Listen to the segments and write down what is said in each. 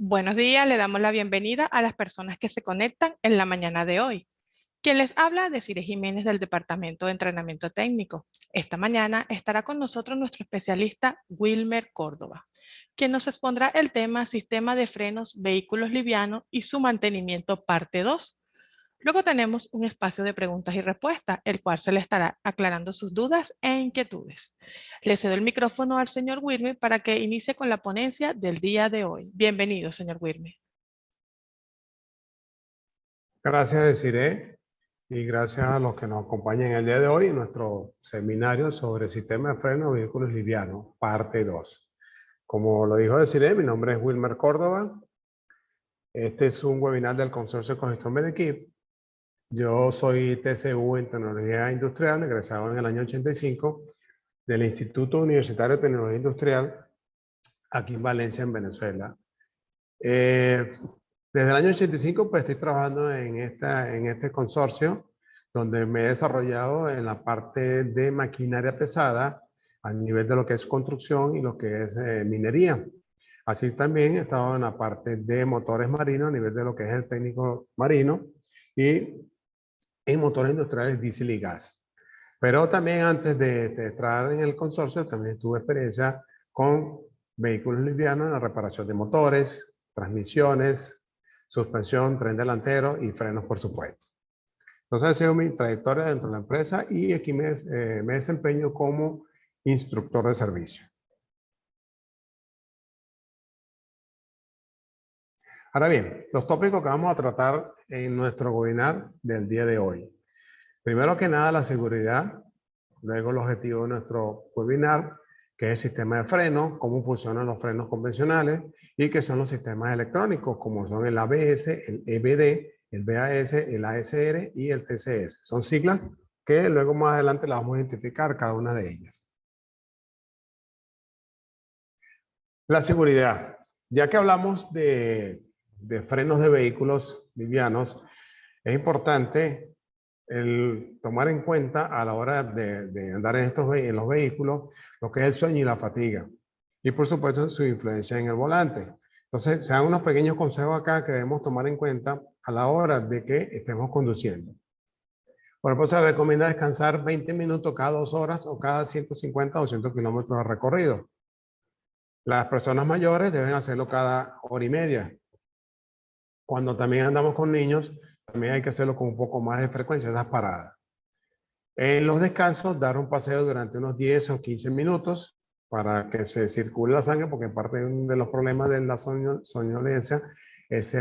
Buenos días, le damos la bienvenida a las personas que se conectan en la mañana de hoy. Quien les habla, Desiree Jiménez del Departamento de Entrenamiento Técnico. Esta mañana estará con nosotros nuestro especialista Wilmer Córdoba, quien nos expondrá el tema Sistema de frenos vehículos livianos y su mantenimiento parte 2. Luego tenemos un espacio de preguntas y respuestas, el cual se le estará aclarando sus dudas e inquietudes. Le cedo el micrófono al señor Wilmer para que inicie con la ponencia del día de hoy. Bienvenido, señor Wilmer. Gracias, Desiree, y gracias a los que nos acompañan el día de hoy en nuestro seminario sobre sistema de freno de vehículos livianos, parte 2. Como lo dijo Desiree, mi nombre es Wilmer Córdoba. Este es un webinar del Consorcio de Cogestión Benequip. Yo soy TCU en Tecnología Industrial, egresado en el año 85 del Instituto Universitario de Tecnología Industrial, aquí en Valencia, en Venezuela. Desde el año 85 pues estoy trabajando en este consorcio donde me he desarrollado en la parte de maquinaria pesada a nivel de lo que es construcción y lo que es minería. Así también he estado en la parte de motores marinos a nivel de lo que es el técnico marino y en motores industriales diésel y gas. Pero también antes de entrar en el consorcio también tuve experiencia con vehículos livianos en la reparación de motores, transmisiones, suspensión, tren delantero y frenos, por supuesto. Entonces, ha sido mi trayectoria dentro de la empresa y aquí me desempeño como instructor de servicio. Ahora bien, los tópicos que vamos a tratar en nuestro webinar del día de hoy. Primero que nada, la seguridad. Luego, el objetivo de nuestro webinar, que es el sistema de freno, cómo funcionan los frenos convencionales y qué son los sistemas electrónicos, como son el ABS, el EBD, el BAS, el ASR y el TCS. Son siglas que luego más adelante las vamos a identificar cada una de ellas. La seguridad. Ya que hablamos de frenos de vehículos livianos, es importante el tomar en cuenta a la hora de andar en los vehículos lo que es el sueño y la fatiga. Y por supuesto su influencia en el volante. Entonces, se dan unos pequeños consejos acá que debemos tomar en cuenta a la hora de que estemos conduciendo. Por ejemplo, se recomienda descansar 20 minutos cada 2 horas o cada 150 o 200 kilómetros de recorrido. Las personas mayores deben hacerlo cada hora y media. Cuando también andamos con niños, también hay que hacerlo con un poco más de frecuencia, esas paradas. En los descansos, dar un paseo durante unos 10 o 15 minutos para que se circule la sangre, porque parte de los problemas de la somnolencia es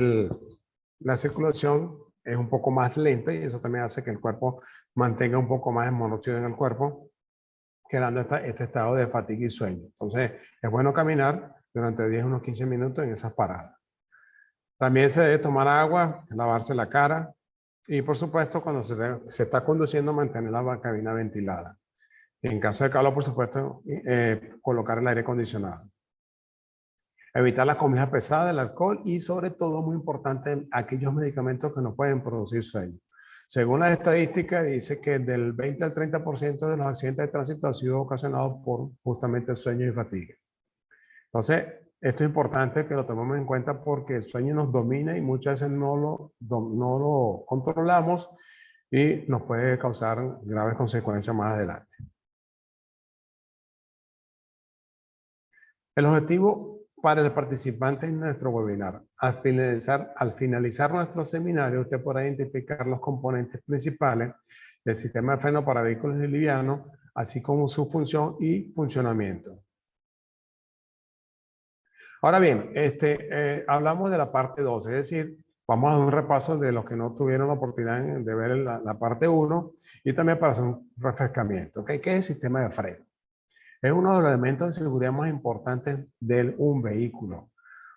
la circulación es un poco más lenta y eso también hace que el cuerpo mantenga un poco más de monóxido en el cuerpo, creando este estado de fatiga y sueño. Entonces, es bueno caminar durante 10 unos 15 minutos en esas paradas. También se debe tomar agua, lavarse la cara y por supuesto cuando se está conduciendo mantener la cabina ventilada. En caso de calor, por supuesto, colocar el aire acondicionado. Evitar las comidas pesadas, el alcohol y sobre todo, muy importante, aquellos medicamentos que no pueden producir sueño. Según las estadísticas, dice que del 20 al 30% de los accidentes de tránsito han sido ocasionados por justamente sueño y fatiga. Entonces, esto es importante que lo tomemos en cuenta porque el sueño nos domina y muchas veces no lo controlamos y nos puede causar graves consecuencias más adelante. El objetivo para el participante en nuestro webinar. Al finalizar nuestro seminario, usted podrá identificar los componentes principales del sistema de freno para vehículos livianos, así como su función y funcionamiento. Ahora bien, hablamos de la parte 2, es decir, vamos a dar un repaso de los que no tuvieron la oportunidad de ver la parte 1 y también para hacer un refrescamiento. ¿Okay? ¿Qué es el sistema de freno? Es uno de los elementos de seguridad más importantes de un vehículo.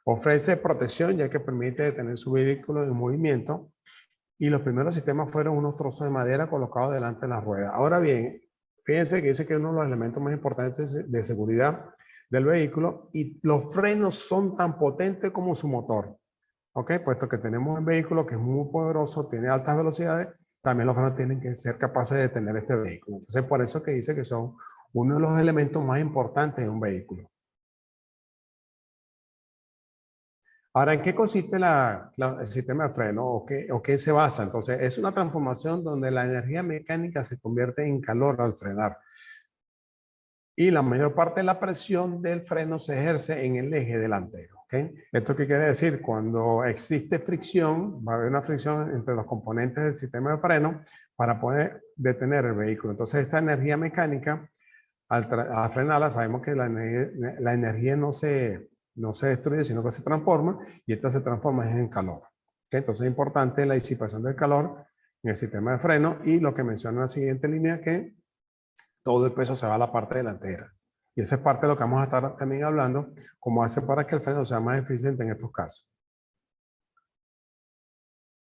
Ofrece protección ya que permite detener su vehículo en movimiento y los primeros sistemas fueron unos trozos de madera colocados delante de las ruedas. Ahora bien, fíjense que dice que es uno de los elementos más importantes de seguridad del vehículo y los frenos son tan potentes como su motor. ¿Ok? Puesto que tenemos un vehículo que es muy poderoso, tiene altas velocidades, también los frenos tienen que ser capaces de detener este vehículo. Entonces, por eso que dice que son uno de los elementos más importantes de un vehículo. Ahora, ¿en qué consiste el sistema de freno o qué se basa? Entonces, es una transformación donde la energía mecánica se convierte en calor al frenar. Y la mayor parte de la presión del freno se ejerce en el eje delantero. ¿Okay? ¿Esto qué quiere decir? Cuando existe fricción, va a haber una fricción entre los componentes del sistema de freno para poder detener el vehículo. Entonces, esta energía mecánica, al frenarla, sabemos que la energía no se destruye, sino que se transforma, y esta se transforma en calor. ¿Okay? Entonces, es importante la disipación del calor en el sistema de freno, y lo que menciona en la siguiente línea, que todo el peso se va a la parte delantera. Y esa es parte de lo que vamos a estar también hablando, cómo hace para que el freno sea más eficiente en estos casos.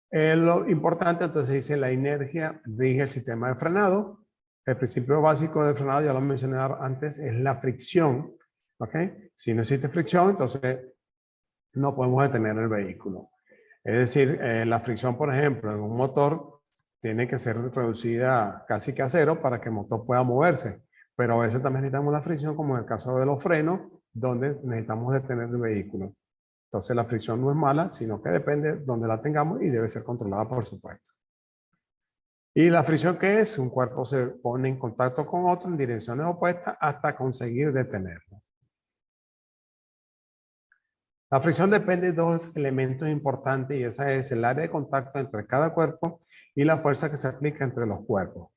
Lo importante, entonces, dice la inercia rige el sistema de frenado. El principio básico del frenado, ya lo mencioné antes, es la fricción. ¿Ok? Si no existe fricción, entonces no podemos detener el vehículo. Es decir, la fricción, por ejemplo, en un motor tiene que ser reducida casi que a cero para que el motor pueda moverse. Pero a veces también necesitamos la fricción, como en el caso de los frenos, donde necesitamos detener el vehículo. Entonces la fricción no es mala, sino que depende de dónde la tengamos y debe ser controlada, por supuesto. ¿Y la fricción qué es? Un cuerpo se pone en contacto con otro en direcciones opuestas hasta conseguir detenerlo. La fricción depende de dos elementos importantes, y esa es el área de contacto entre cada cuerpo y la fuerza que se aplica entre los cuerpos.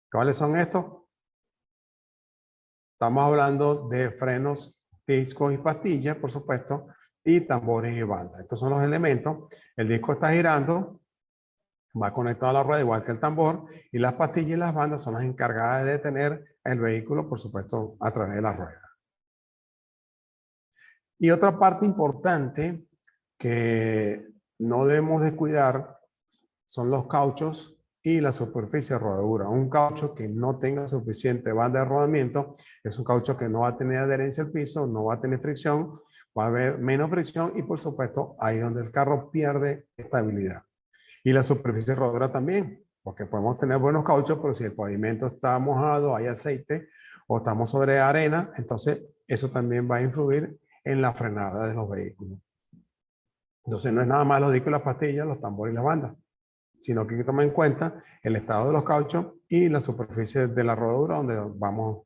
¿Cuáles son estos? Estamos hablando de frenos, discos y pastillas, por supuesto, y tambores y bandas. Estos son los elementos. El disco está girando, va conectado a la rueda igual que el tambor, y las pastillas y las bandas son las encargadas de detener el vehículo, por supuesto, a través de la rueda. Y otra parte importante que no debemos descuidar son los cauchos y la superficie de rodadura. Un caucho que no tenga suficiente banda de rodamiento es un caucho que no va a tener adherencia al piso, no va a tener fricción, va a haber menos fricción, y por supuesto ahí es donde el carro pierde estabilidad. Y la superficie de rodadura también, porque podemos tener buenos cauchos, pero si el pavimento está mojado, hay aceite o estamos sobre arena, entonces eso también va a influir en la frenada de los vehículos. Entonces no es nada más los discos y las pastillas, los tambores y las bandas, sino que hay que tomar en cuenta el estado de los cauchos y la superficie de la rodadura donde vamos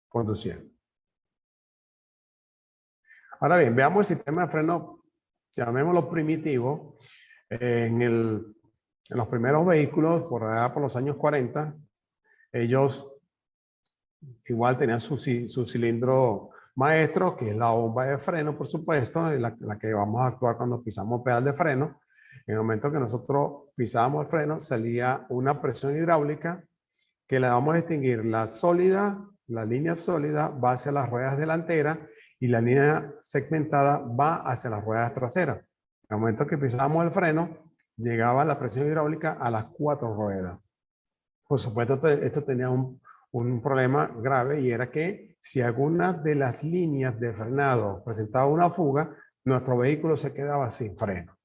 conduciendo. Ahora bien, veamos el sistema de freno, llamémoslo primitivo. En los primeros vehículos, por allá por los años 40, ellos igual tenían su cilindro maestro, que es la bomba de freno, por supuesto, la que vamos a actuar cuando pisamos pedal de freno. En el momento que nosotros pisábamos el freno, salía una presión hidráulica que la vamos a distinguir. La línea sólida va hacia las ruedas delanteras y la línea segmentada va hacia las ruedas traseras. En el momento que pisábamos el freno, llegaba la presión hidráulica a las 4 ruedas. Por supuesto, esto tenía un problema grave, y era que si alguna de las líneas de frenado presentaba una fuga, nuestro vehículo se quedaba sin freno.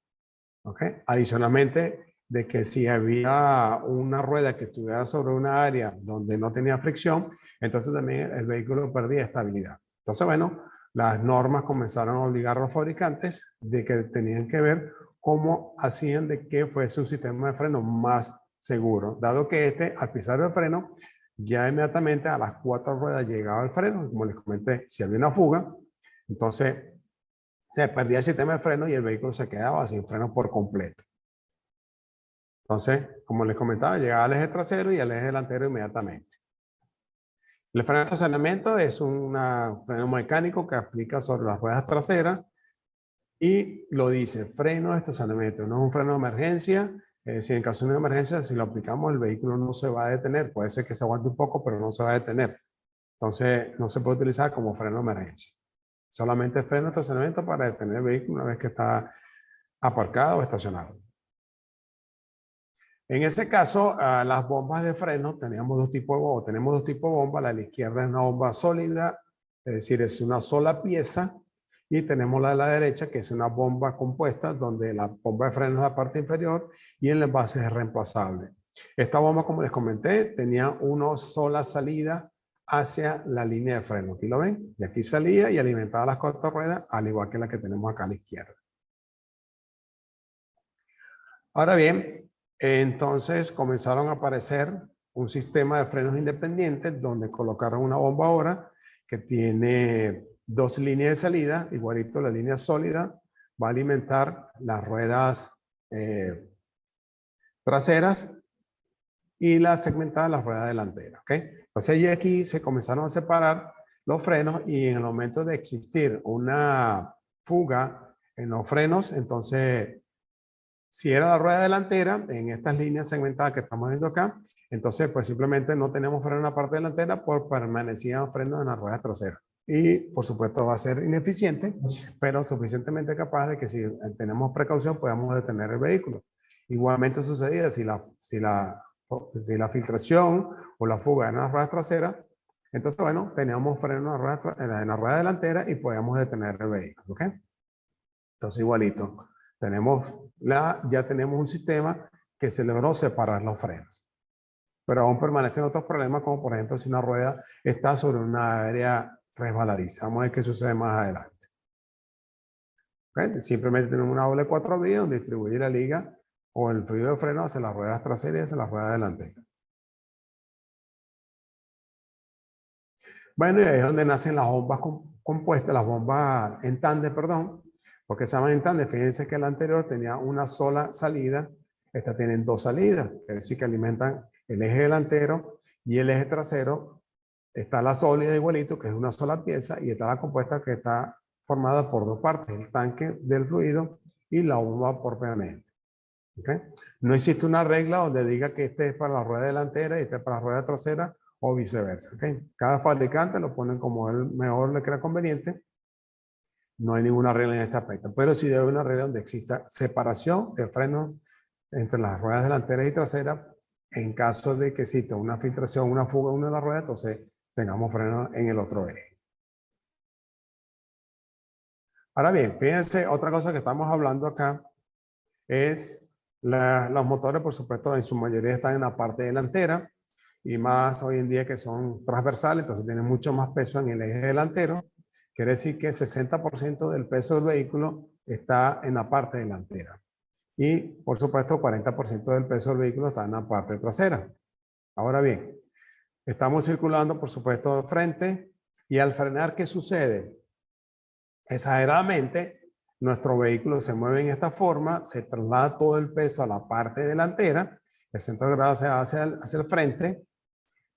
¿Okay? Adicionalmente, de que si había una rueda que estuviera sobre una área donde no tenía fricción, entonces también el vehículo perdía estabilidad. Entonces, bueno, las normas comenzaron a obligar a los fabricantes de que tenían que ver cómo hacían de que fuese un sistema de freno más seguro, dado que al pisar el freno, ya inmediatamente a las 4 ruedas llegaba el freno. Como les comenté, si había una fuga, entonces se perdía el sistema de freno y el vehículo se quedaba sin freno por completo. Entonces, como les comentaba, llegaba al eje trasero y al eje delantero inmediatamente. El freno de estacionamiento es un freno mecánico que aplica sobre las ruedas traseras y lo dice, freno de estacionamiento, no es un freno de emergencia. Si en caso de una emergencia, si lo aplicamos, el vehículo no se va a detener. Puede ser que se aguante un poco, pero no se va a detener. Entonces, no se puede utilizar como freno de emergencia. Solamente freno de estacionamiento para detener el vehículo una vez que está aparcado o estacionado. En ese caso, las bombas de freno, tenemos dos tipos de bombas. La de la izquierda es una bomba sólida, es decir, es una sola pieza. Y tenemos la de la derecha, que es una bomba compuesta, donde la bomba de freno es la parte inferior y el envase es reemplazable. Esta bomba, como les comenté, tenía una sola salida hacia la línea de freno. Aquí lo ven, de aquí salía y alimentaba las 4 ruedas, al igual que la que tenemos acá a la izquierda. Ahora bien, entonces comenzaron a aparecer un sistema de frenos independientes donde colocaron una bomba ahora que tiene dos líneas de salida, igualito la línea sólida va a alimentar las ruedas traseras y la segmentada las ruedas delanteras. ¿Okay? Entonces y aquí se comenzaron a separar los frenos y en el momento de existir una fuga en los frenos, entonces si era la rueda delantera, en estas líneas segmentadas que estamos viendo acá, entonces pues simplemente no tenemos freno en la parte delantera, por permanecían frenos en las ruedas traseras. Y por supuesto va a ser ineficiente, pero suficientemente capaz de que si tenemos precaución podamos detener el vehículo. Igualmente sucedía si la filtración o la fuga en las ruedas traseras, entonces bueno, teníamos freno en la rueda delantera y podíamos detener el vehículo. ¿Okay? Entonces igualito. Ya tenemos un sistema que se logró separar los frenos. Pero aún permanecen otros problemas, como por ejemplo si una rueda está sobre una área resbaladiza. Vamos a ver qué sucede más adelante. ¿Okay? Simplemente tenemos una doble 4 vías donde distribuir la liga o el fluido de freno hacia las ruedas traseras y hacia las ruedas delanteras. Bueno, y ahí es donde nacen las bombas compuestas, las bombas en tándem, perdón, porque se llaman en tándem. Fíjense que la anterior tenía una sola salida, esta tienen dos salidas, es decir, que alimentan el eje delantero y el eje trasero. Está la sólida igualito, que es una sola pieza, y está la compuesta que está formada por dos partes, el tanque del fluido y la bomba propiamente. ¿Okay? No existe una regla donde diga que este es para la rueda delantera y este es para la rueda trasera, o viceversa. ¿Okay? Cada fabricante lo pone como él mejor le crea conveniente. No hay ninguna regla en este aspecto, pero sí debe haber una regla donde exista separación de frenos entre las ruedas delanteras y traseras en caso de que exista una filtración, una fuga en una de las ruedas, entonces tengamos frenos en el otro eje. Ahora bien, fíjense, otra cosa que estamos hablando acá es los motores, por supuesto, en su mayoría están en la parte delantera, y más hoy en día que son transversales, entonces tienen mucho más peso en el eje delantero. Quiere decir que 60% del peso del vehículo está en la parte delantera. Y, por supuesto, 40% del peso del vehículo está en la parte trasera. Ahora bien, estamos circulando, por supuesto, de frente, y al frenar, ¿qué sucede? Exageradamente, nuestro vehículo se mueve en esta forma, se traslada todo el peso a la parte delantera, el centro de gravedad se hace hacia el frente,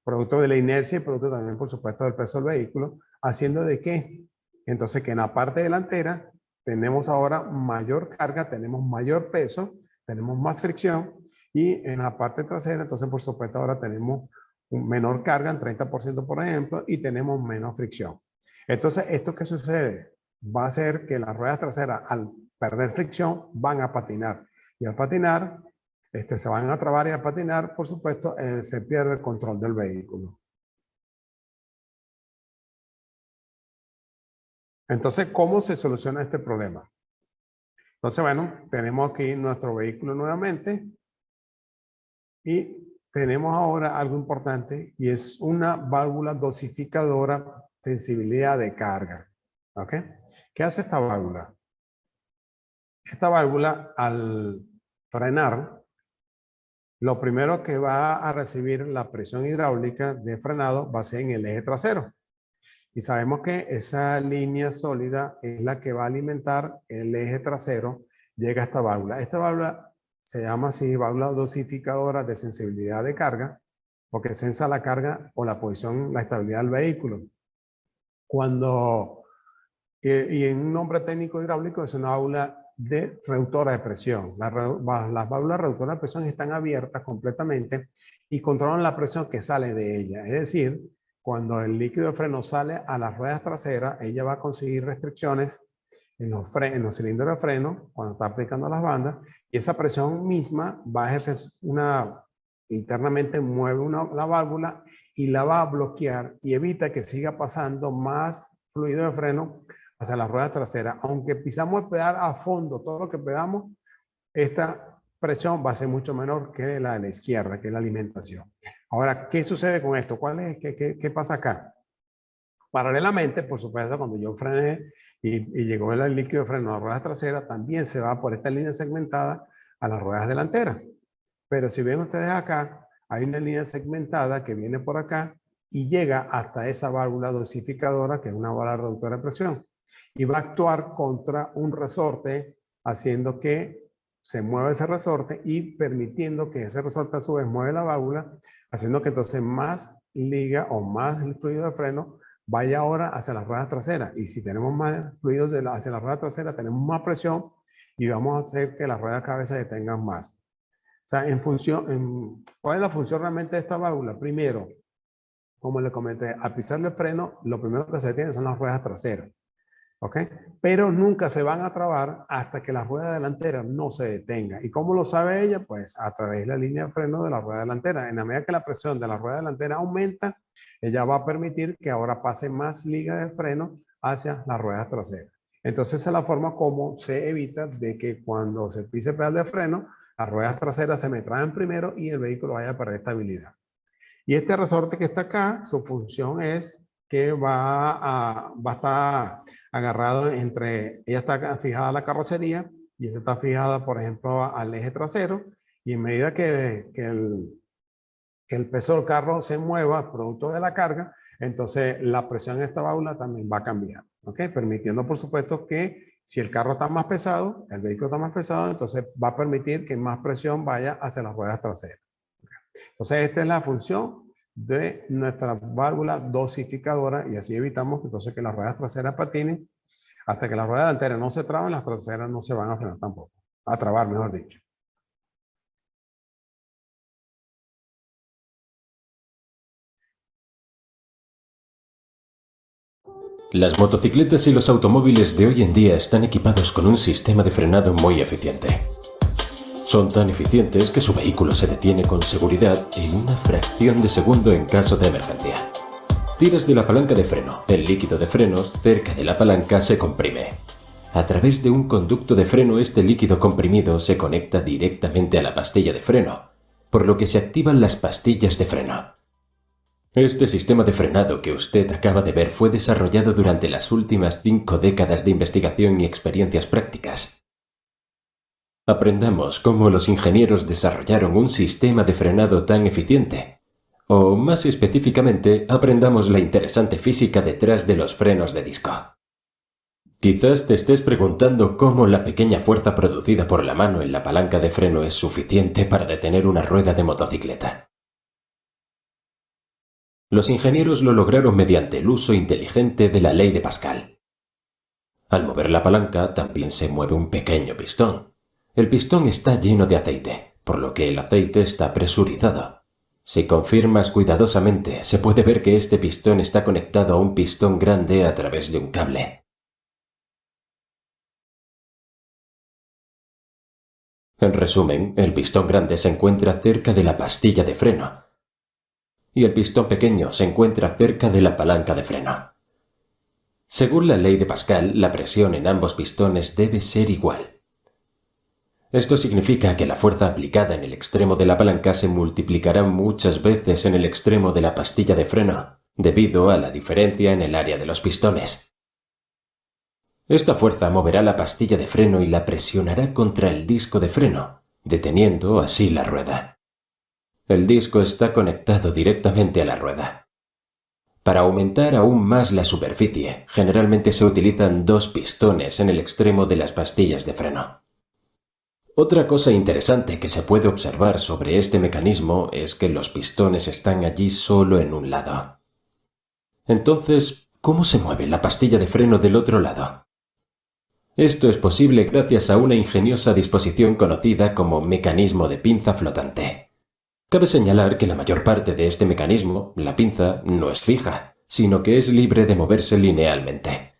producto de la inercia y producto también, por supuesto, del peso del vehículo, haciendo de qué. Entonces, que en la parte delantera tenemos ahora mayor carga, tenemos mayor peso, tenemos más fricción, y en la parte trasera, entonces, por supuesto, ahora tenemos menor carga, en 30%, por ejemplo, y tenemos menos fricción. Entonces, ¿esto qué sucede? Va a hacer que las ruedas traseras, al perder fricción, van a patinar. Y al patinar, se van a trabar, y al patinar, por supuesto, se pierde el control del vehículo. Entonces, ¿cómo se soluciona este problema? Entonces, bueno, tenemos aquí nuestro vehículo nuevamente y tenemos ahora algo importante, y es una válvula dosificadora sensibilidad de carga. ¿Ok? ¿Qué hace esta válvula? Esta válvula, al frenar, lo primero que va a recibir la presión hidráulica de frenado va a ser en el eje trasero. Y sabemos que esa línea sólida es la que va a alimentar el eje trasero, llega a esta válvula. Esta válvula se llama así, válvula dosificadora de sensibilidad de carga, porque sensa la carga o la posición, la estabilidad del vehículo. Y en un nombre técnico hidráulico es una válvula de reductora de presión. Las válvulas reductoras de presión están abiertas completamente y controlan la presión que sale de ella. Es decir, cuando el líquido de freno sale a las ruedas traseras, ella va a conseguir restricciones en los cilindros de freno cuando está aplicando las bandas, y esa presión misma va a ejercer internamente mueve la válvula y la va a bloquear y evita que siga pasando más fluido de freno hacia la rueda trasera. Aunque pisamos el pedal a fondo, todo lo que pedamos, esta presión va a ser mucho menor que la de la izquierda, que es la alimentación. Ahora, ¿qué sucede con esto? ¿Qué pasa acá? Paralelamente, por supuesto, cuando yo frené y llegó el líquido de freno a la rueda trasera, también se va por esta línea segmentada a las ruedas delanteras. Pero si ven ustedes acá, hay una línea segmentada que viene por acá y llega hasta esa válvula dosificadora, que es una válvula reductora de presión. Y va a actuar contra un resorte, haciendo que se mueva ese resorte y permitiendo que ese resorte a su vez mueve la válvula, haciendo que entonces más liga o más fluido de freno vaya ahora hacia las ruedas traseras. Y si tenemos más fluidos hacia las ruedas traseras, tenemos más presión y vamos a hacer que las ruedas de cabeza detengan más. O sea, ¿cuál es la función realmente de esta válvula? Primero, como le comenté, al pisarle el freno, lo primero que se detiene son las ruedas traseras. ¿Ok? Pero nunca se van a trabar hasta que la rueda delantera no se detenga. ¿Y cómo lo sabe ella? Pues a través de la línea de freno de la rueda delantera. En la medida que la presión de la rueda delantera aumenta, ella va a permitir que ahora pase más liga de freno hacia las ruedas traseras. Entonces esa es la forma como se evita de que cuando se pise el pedal de freno, las ruedas traseras se me traen primero y el vehículo vaya a perder estabilidad. Y este resorte que está acá, su función es que va a estar agarrado ella está fijada a la carrocería y esta está fijada, por ejemplo, al eje trasero, y en medida que el peso del carro se mueva producto de la carga, entonces la presión en esta válvula también va a cambiar, ¿ok? Permitiendo, por supuesto, que si el carro está más pesado, el vehículo está más pesado, entonces va a permitir que más presión vaya hacia las ruedas traseras. Entonces esta es la función de nuestra válvula dosificadora y así evitamos entonces que las ruedas traseras patinen. Hasta que las ruedas delanteras no se traban, las traseras no se van a frenar tampoco. A trabar, mejor dicho. Las motocicletas y los automóviles de hoy en día están equipados con un sistema de frenado muy eficiente. Son tan eficientes que su vehículo se detiene con seguridad en una fracción de segundo en caso de emergencia. Tiras de la palanca de freno. El líquido de frenos cerca de la palanca se comprime. A través de un conducto de freno, este líquido comprimido se conecta directamente a la pastilla de freno, por lo que se activan las pastillas de freno. Este sistema de frenado que usted acaba de ver fue desarrollado durante las últimas 5 décadas de investigación y experiencias prácticas. Aprendamos cómo los ingenieros desarrollaron un sistema de frenado tan eficiente. O, más específicamente, aprendamos la interesante física detrás de los frenos de disco. Quizás te estés preguntando cómo la pequeña fuerza producida por la mano en la palanca de freno es suficiente para detener una rueda de motocicleta. Los ingenieros lo lograron mediante el uso inteligente de la ley de Pascal. Al mover la palanca también se mueve un pequeño pistón. El pistón está lleno de aceite, por lo que el aceite está presurizado. Si confirmas cuidadosamente, se puede ver que este pistón está conectado a un pistón grande a través de un cable. En resumen, el pistón grande se encuentra cerca de la pastilla de freno y el pistón pequeño se encuentra cerca de la palanca de freno. Según la ley de Pascal, la presión en ambos pistones debe ser igual. Esto significa que la fuerza aplicada en el extremo de la palanca se multiplicará muchas veces en el extremo de la pastilla de freno, debido a la diferencia en el área de los pistones. Esta fuerza moverá la pastilla de freno y la presionará contra el disco de freno, deteniendo así la rueda. El disco está conectado directamente a la rueda. Para aumentar aún más la superficie, generalmente se utilizan 2 pistones en el extremo de las pastillas de freno. Otra cosa interesante que se puede observar sobre este mecanismo es que los pistones están allí solo en un lado. Entonces, ¿cómo se mueve la pastilla de freno del otro lado? Esto es posible gracias a una ingeniosa disposición conocida como mecanismo de pinza flotante. Cabe señalar que la mayor parte de este mecanismo, la pinza, no es fija, sino que es libre de moverse linealmente.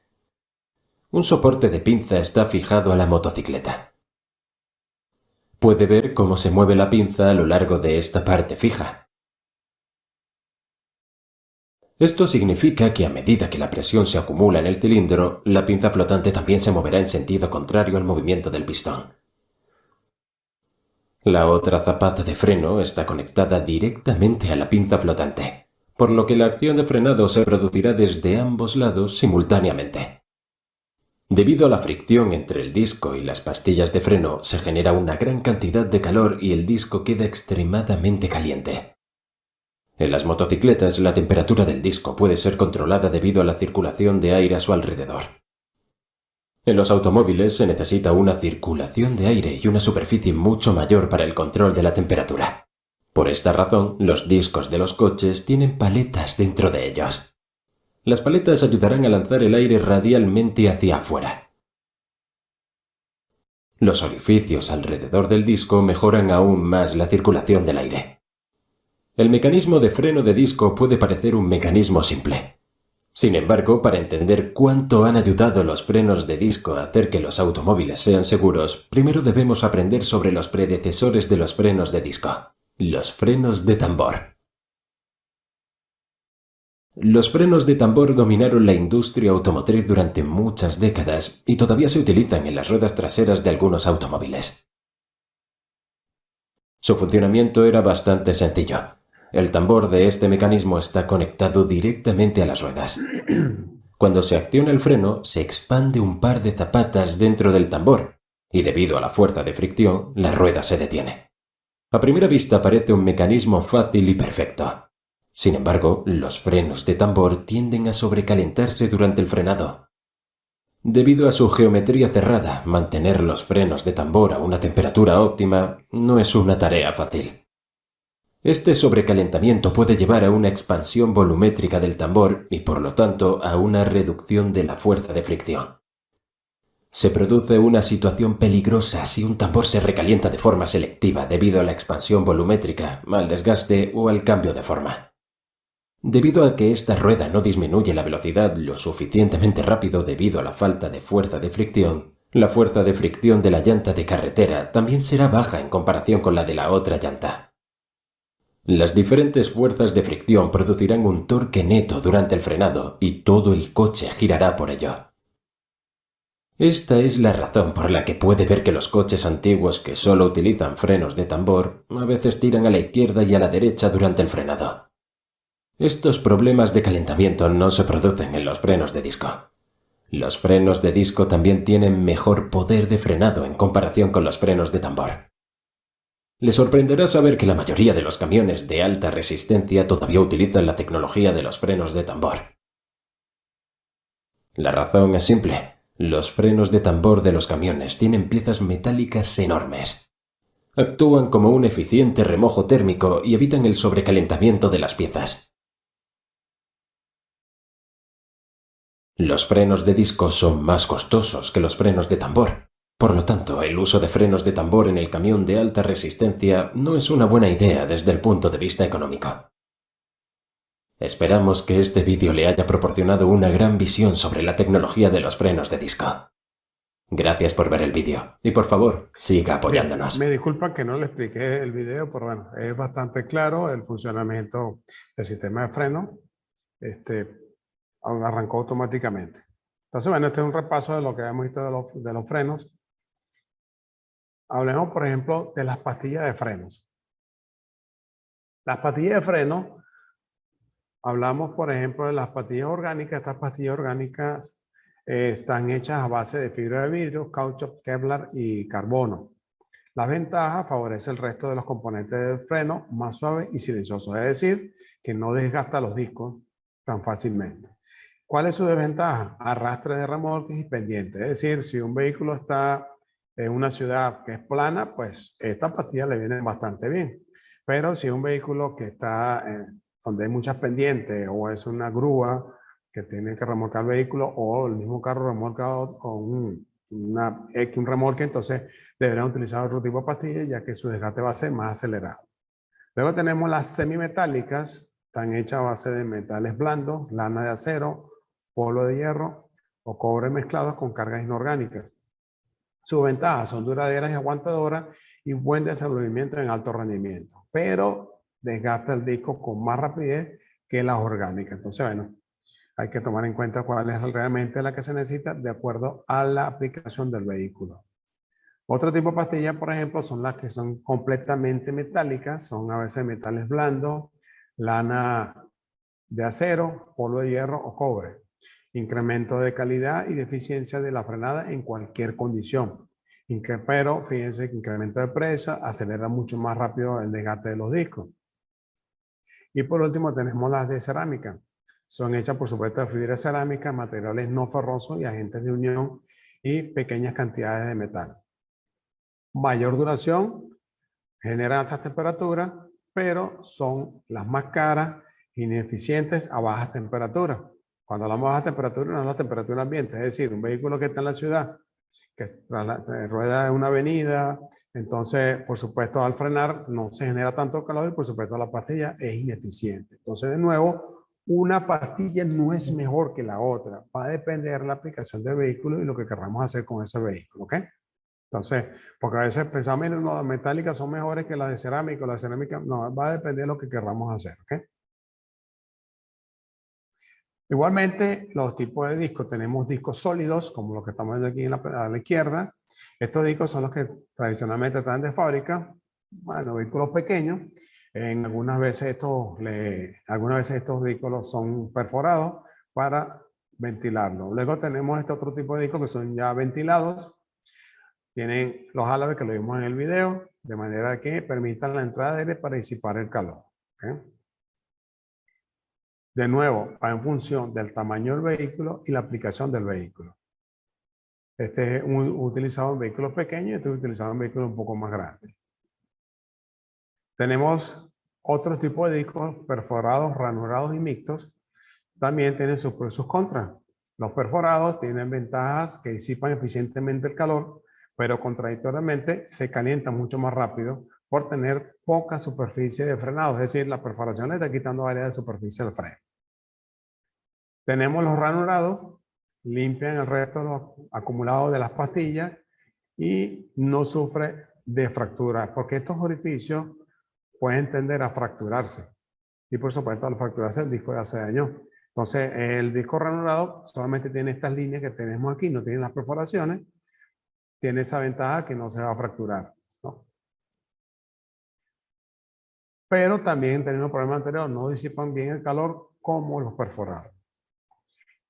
Un soporte de pinza está fijado a la motocicleta. Puede ver cómo se mueve la pinza a lo largo de esta parte fija. Esto significa que a medida que la presión se acumula en el cilindro, la pinza flotante también se moverá en sentido contrario al movimiento del pistón. La otra zapata de freno está conectada directamente a la pinza flotante, por lo que la acción de frenado se producirá desde ambos lados simultáneamente. Debido a la fricción entre el disco y las pastillas de freno, se genera una gran cantidad de calor y el disco queda extremadamente caliente. En las motocicletas, la temperatura del disco puede ser controlada debido a la circulación de aire a su alrededor. En los automóviles se necesita una circulación de aire y una superficie mucho mayor para el control de la temperatura. Por esta razón, los discos de los coches tienen paletas dentro de ellos. Las paletas ayudarán a lanzar el aire radialmente hacia afuera. Los orificios alrededor del disco mejoran aún más la circulación del aire. El mecanismo de freno de disco puede parecer un mecanismo simple. Sin embargo, para entender cuánto han ayudado los frenos de disco a hacer que los automóviles sean seguros, primero debemos aprender sobre los predecesores de los frenos de disco, los frenos de tambor. Los frenos de tambor dominaron la industria automotriz durante muchas décadas y todavía se utilizan en las ruedas traseras de algunos automóviles. Su funcionamiento era bastante sencillo. El tambor de este mecanismo está conectado directamente a las ruedas. Cuando se acciona el freno, se expande un par de zapatas dentro del tambor, y debido a la fuerza de fricción, la rueda se detiene. A primera vista parece un mecanismo fácil y perfecto. Sin embargo, los frenos de tambor tienden a sobrecalentarse durante el frenado. Debido a su geometría cerrada, mantener los frenos de tambor a una temperatura óptima no es una tarea fácil. Este sobrecalentamiento puede llevar a una expansión volumétrica del tambor y, por lo tanto, a una reducción de la fuerza de fricción. Se produce una situación peligrosa si un tambor se recalienta de forma selectiva debido a la expansión volumétrica, al desgaste o al cambio de forma. Debido a que esta rueda no disminuye la velocidad lo suficientemente rápido debido a la falta de fuerza de fricción, la fuerza de fricción de la llanta de carretera también será baja en comparación con la de la otra llanta. Las diferentes fuerzas de fricción producirán un torque neto durante el frenado y todo el coche girará por ello. Esta es la razón por la que puede ver que los coches antiguos que solo utilizan frenos de tambor a veces tiran a la izquierda y a la derecha durante el frenado. Estos problemas de calentamiento no se producen en los frenos de disco. Los frenos de disco también tienen mejor poder de frenado en comparación con los frenos de tambor. Le sorprenderá saber que la mayoría de los camiones de alta resistencia todavía utilizan la tecnología de los frenos de tambor. La razón es simple. Los frenos de tambor de los camiones tienen piezas metálicas enormes. Actúan como un eficiente remojo térmico y evitan el sobrecalentamiento de las piezas. Los frenos de disco son más costosos que los frenos de tambor. Por lo tanto, el uso de frenos de tambor en el camión de alta resistencia no es una buena idea desde el punto de vista económico. Esperamos que este vídeo le haya proporcionado una gran visión sobre la tecnología de los frenos de disco. Gracias por ver el vídeo y por favor, siga apoyándonos. Me disculpa que no le expliqué el video, pero bueno, es bastante claro el funcionamiento del sistema de freno. Arrancó automáticamente. Entonces, bueno, este es un repaso de lo que hemos visto de los frenos. Hablemos, por ejemplo, de las pastillas de frenos. Las pastillas de freno, hablamos, por ejemplo, de las pastillas orgánicas. Estas pastillas orgánicas están hechas a base de fibra de vidrio, caucho, Kevlar y carbono. Las ventajas favorece el resto de los componentes del freno más suave y silencioso, es decir, que no desgasta los discos tan fácilmente. ¿Cuál es su desventaja? Arrastre de remolques y pendientes. Es decir, si un vehículo está en una ciudad que es plana, pues estas pastillas le vienen bastante bien. Pero si es un vehículo que está donde hay muchas pendientes o es una grúa que tiene que remolcar el vehículo o el mismo carro remolcado con un remolque, entonces deberán utilizar otro tipo de pastillas ya que su desgaste va a ser más acelerado. Luego tenemos las semimetálicas, están hechas a base de metales blandos, lana de acero, polvo de hierro o cobre mezclados con cargas inorgánicas. Sus ventajas son duraderas y aguantadoras y buen desenvolvimiento en alto rendimiento, pero desgasta el disco con más rapidez que las orgánicas. Entonces, bueno, hay que tomar en cuenta cuál es realmente la que se necesita de acuerdo a la aplicación del vehículo. Otro tipo de pastillas, por ejemplo, son las que son completamente metálicas, son a veces metales blandos, lana de acero, polvo de hierro o cobre. incremento de calidad y de eficiencia de la frenada en cualquier condición. Pero fíjense que incremento de precio acelera mucho más rápido el desgaste de los discos. Y por último tenemos las de cerámica. Son hechas por supuesto de fibra cerámica, materiales no ferrosos y agentes de unión y pequeñas cantidades de metal. Mayor duración, generan altas temperaturas, pero son las más caras, ineficientes a bajas temperaturas. Cuando hablamos de baja temperatura, no es la temperatura ambiente, es decir, un vehículo que está en la ciudad, que rueda en una avenida, entonces, por supuesto, al frenar no se genera tanto calor y, por supuesto, la pastilla es ineficiente. Entonces, de nuevo, una pastilla no es mejor que la otra. Va a depender de la aplicación del vehículo y lo que queramos hacer con ese vehículo, ¿ok? Entonces, porque a veces pensamos, miren, no, las metálicas son mejores que las de cerámica, la cerámica, no, va a depender de lo que queramos hacer, ¿ok? Igualmente, los tipos de discos, tenemos discos sólidos, como los que estamos viendo aquí a la izquierda. Estos discos son los que tradicionalmente están de fábrica, bueno, vehículos pequeños. Algunas veces estos discos son perforados para ventilarlo. Luego tenemos este otro tipo de discos que son ya ventilados. Tienen los álabes que lo vimos en el video, de manera que permitan la entrada de aire para disipar el calor. ¿Okay? De nuevo, va en función del tamaño del vehículo y la aplicación del vehículo. Este es utilizado en vehículos pequeños y este es utilizado en vehículos un poco más grandes. Tenemos otro tipo de discos perforados, ranurados y mixtos. También tienen sus pros y sus contras. Los perforados tienen ventajas que disipan eficientemente el calor, pero contradictoriamente se calientan mucho más rápido por tener poca superficie de frenado, es decir, la perforación le está quitando área de superficie al freno. Tenemos los ranurados, limpian el resto de los acumulados de las pastillas y no sufre de fracturas, porque estos orificios pueden tender a fracturarse. Y por supuesto, al fracturarse el disco ya se dañó. Entonces, el disco ranurado solamente tiene estas líneas que tenemos aquí, no tiene las perforaciones, tiene esa ventaja que no se va a fracturar, ¿no? Pero también, teniendo el problema anterior, no disipan bien el calor como los perforados.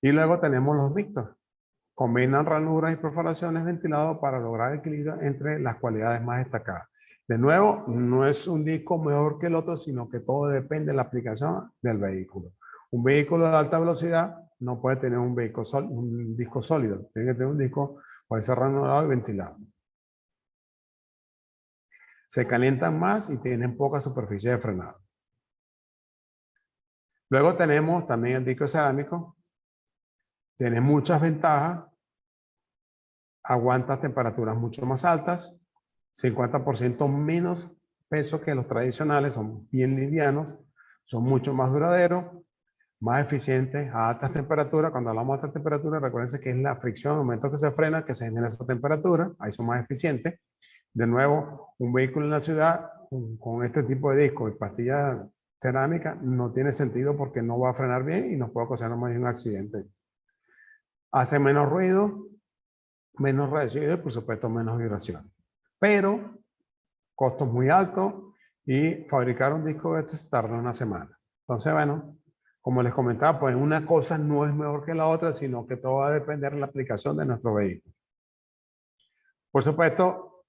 Y luego tenemos los mixtos. Combinan ranuras y perforaciones ventilados para lograr equilibrio entre las cualidades más destacadas. De nuevo, no es un disco mejor que el otro, sino que todo depende de la aplicación del vehículo. Un vehículo de alta velocidad no puede tener un disco sólido. Tiene que tener un disco, puede ser ranurado y ventilado. Se calientan más y tienen poca superficie de frenado. Luego tenemos también el disco cerámico. Tiene muchas ventajas. Aguanta temperaturas mucho más altas. 50% menos peso que los tradicionales. Son bien livianos. Son mucho más duraderos. Más eficientes a altas temperaturas. Cuando hablamos de altas temperaturas, recuerden que es la fricción, el momento que se frena, que se genera esa temperatura. Ahí son más eficientes. De nuevo, un vehículo en la ciudad con este tipo de disco y pastillas cerámicas no tiene sentido porque no va a frenar bien y nos puede ocasionar más un accidente. Hace menos ruido, menos residuos y por supuesto menos vibración. Pero costos muy altos y fabricar un disco de estos tarda una semana. Entonces, bueno, como les comentaba, pues una cosa no es mejor que la otra, sino que todo va a depender de la aplicación de nuestro vehículo. Por supuesto,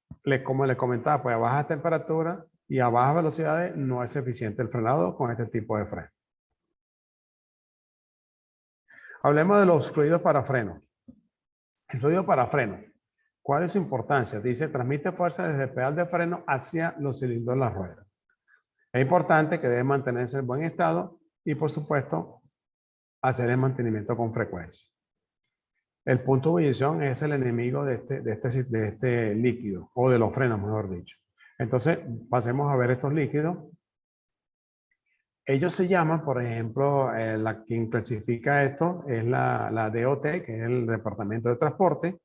como les comentaba, pues a bajas temperaturas y a bajas velocidades no es eficiente el frenado con este tipo de freno. Hablemos de los fluidos para freno. El fluido para freno, ¿cuál es su importancia? Dice, transmite fuerza desde el pedal de freno hacia los cilindros de la rueda. Es importante que debe mantenerse en buen estado y, por supuesto, hacer el mantenimiento con frecuencia. El punto de ebullición es el enemigo de este líquido, o de los frenos, mejor dicho. Entonces, pasemos a ver estos líquidos. Ellos se llaman, por ejemplo, quien clasifica esto es la DOT, que es el Departamento de Transporte.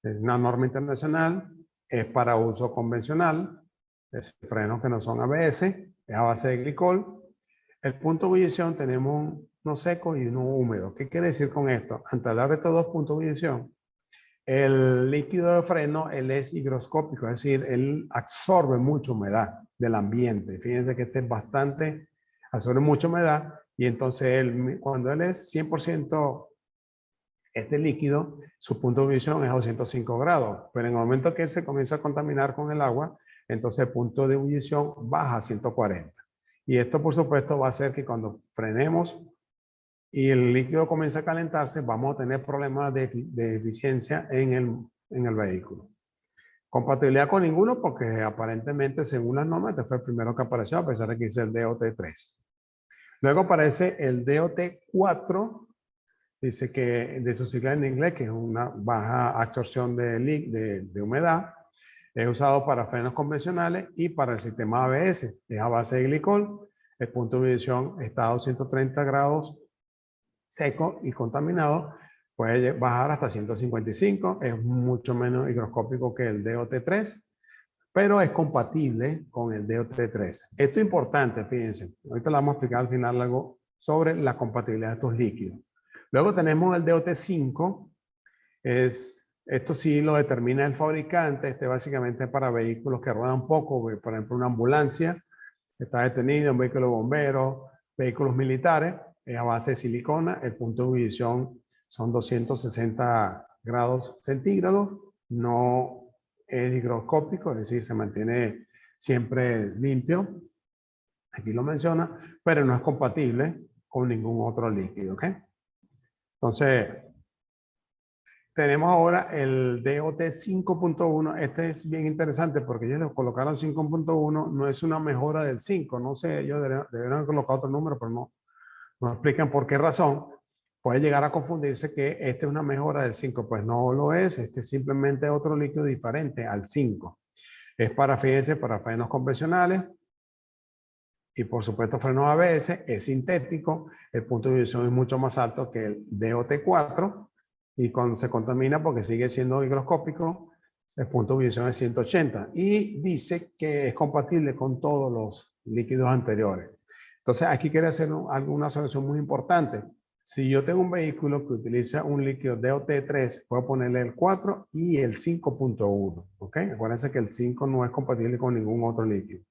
Es una norma internacional, es para uso convencional, es frenos que no son ABS, es a base de glicol. El punto de ebullición tenemos uno seco y uno húmedo. ¿Qué quiere decir con esto? Ante hablar de estos dos puntos de ebullición, el líquido de freno, él es higroscópico, es decir, él absorbe mucha humedad del ambiente. Fíjense que este es absorbe mucha humedad y entonces cuando él es 100% Este líquido, su punto de ebullición es a 205 grados, pero en el momento que se comienza a contaminar con el agua, entonces el punto de ebullición baja a 140. Y esto, por supuesto, va a hacer que cuando frenemos y el líquido comienza a calentarse, vamos a tener problemas de eficiencia en el vehículo. Compatibilidad con ninguno porque aparentemente, según las normas, este fue el primero que apareció, a pesar de que dice el DOT3. Luego aparece el DOT4, dice que de su sigla en inglés, que es una baja absorción de humedad, es usado para frenos convencionales y para el sistema ABS. Es a base de glicol, el punto de ebullición está a 230 grados seco y contaminado, puede bajar hasta 155, es mucho menos higroscópico que el DOT3, pero es compatible con el DOT3. Esto es importante, fíjense. Ahorita le vamos a explicar al final algo sobre la compatibilidad de estos líquidos. Luego tenemos el DOT5. Esto sí lo determina el fabricante. Este básicamente es para vehículos que ruedan poco. Por ejemplo, una ambulancia está detenida, un vehículo de bomberos, vehículos militares. Es a base de silicona. El punto de ebullición son 260 grados centígrados. No es higroscópico, es decir, se mantiene siempre limpio. Aquí lo menciona, pero no es compatible con ningún otro líquido, ¿ok? Entonces, tenemos ahora el DOT 5.1. Este es bien interesante porque ellos le colocaron 5.1. No es una mejora del 5. No sé, ellos deberían haber colocado otro número, pero no explican por qué razón. Puede llegar a confundirse que este es una mejora del 5. Pues no lo es. Este es simplemente otro líquido diferente al 5. Es para, fíjense, para frenos convencionales. Y por supuesto frenos ABS. Es sintético. El punto de ebullición es mucho más alto que el DOT4. Y cuando se contamina, porque sigue siendo higroscópico, el punto de ebullición es 180. Y dice que es compatible con todos los líquidos anteriores. Entonces aquí quiere hacer una solución muy importante. Si yo tengo un vehículo que utiliza un líquido DOT3, puedo ponerle el 4 y el 5.1. ¿Ok? Acuérdense que el 5 no es compatible con ningún otro líquido.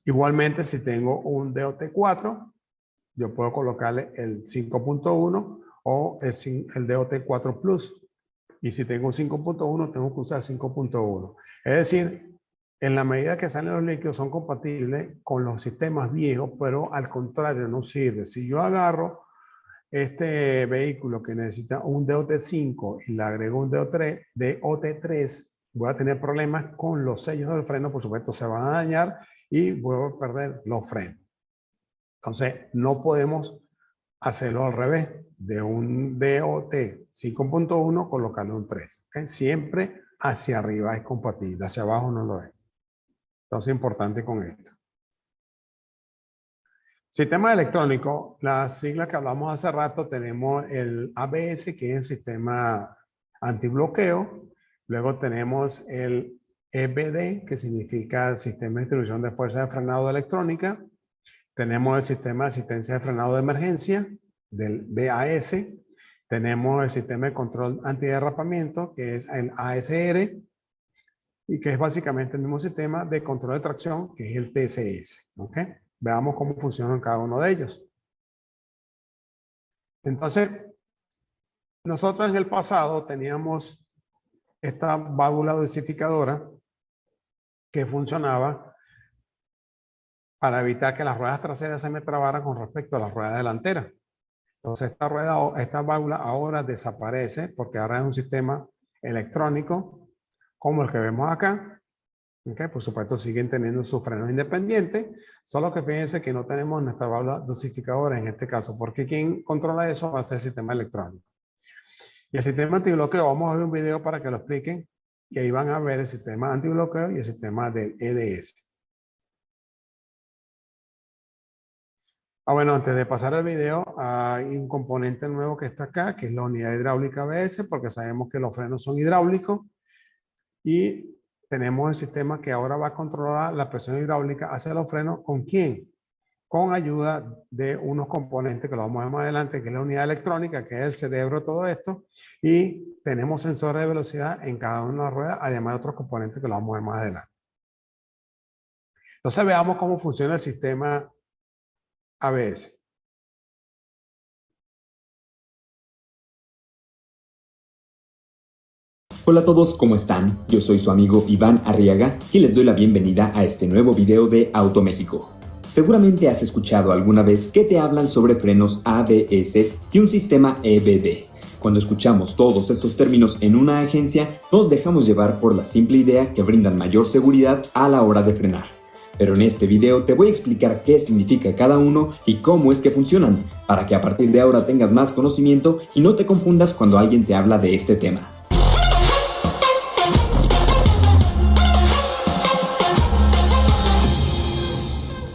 Igualmente, si tengo un DOT4, yo puedo colocarle el 5.1 o el DOT4 Plus. Y si tengo un 5.1, tengo que usar 5.1. Es decir, en la medida que salen los líquidos son compatibles con los sistemas viejos, pero al contrario no sirve. Si yo agarro este vehículo que necesita un DOT5 y le agrego un DOT3, voy a tener problemas con los sellos del freno, por supuesto se van a dañar y voy a perder los frenos. Entonces, no podemos hacerlo al revés, de un DOT 5.1 colocarle un 3. ¿Okay? Siempre hacia arriba es compatible, hacia abajo no lo es. Entonces, importante con esto. Sistema electrónico, las siglas que hablamos hace rato, tenemos el ABS, que es el sistema antibloqueo. Luego tenemos el EBD, que significa Sistema de Distribución de Fuerza de Frenado Electrónica. Tenemos el Sistema de Asistencia de Frenado de Emergencia, del BAS. Tenemos el Sistema de Control Antiderrapamiento, que es el ASR, y que es básicamente el mismo sistema de control de tracción, que es el TCS. ¿Ok? Veamos cómo funcionan cada uno de ellos. Entonces, nosotros en el pasado teníamos esta válvula dosificadora que funcionaba para evitar que las ruedas traseras se me trabaran con respecto a las ruedas delanteras. Entonces, esta válvula ahora desaparece porque ahora es un sistema electrónico como el que vemos acá. Okay, por supuesto, siguen teniendo sus frenos independientes, solo que fíjense que no tenemos nuestra válvula dosificadora en este caso, porque quien controla eso va a ser el sistema electrónico. Y el sistema antibloqueo, vamos a ver un video para que lo expliquen, y ahí van a ver el sistema antibloqueo y el sistema del EDS. Bueno, antes de pasar al video, hay un componente nuevo que está acá, que es la unidad hidráulica ABS, porque sabemos que los frenos son hidráulicos, y tenemos el sistema que ahora va a controlar la presión hidráulica hacia los frenos. ¿Con quién? Con ayuda de unos componentes que lo vamos a ver más adelante, que es la unidad electrónica, que es el cerebro de todo esto. Y tenemos sensores de velocidad en cada una de las ruedas, además de otros componentes que lo vamos a ver más adelante. Entonces veamos cómo funciona el sistema ABS. Hola a todos, ¿cómo están? Yo soy su amigo Iván Arriaga y les doy la bienvenida a este nuevo video de Auto México. Seguramente has escuchado alguna vez que te hablan sobre frenos ABS y un sistema EBD. Cuando escuchamos todos estos términos en una agencia, nos dejamos llevar por la simple idea que brindan mayor seguridad a la hora de frenar. Pero en este video te voy a explicar qué significa cada uno y cómo es que funcionan, para que a partir de ahora tengas más conocimiento y no te confundas cuando alguien te habla de este tema.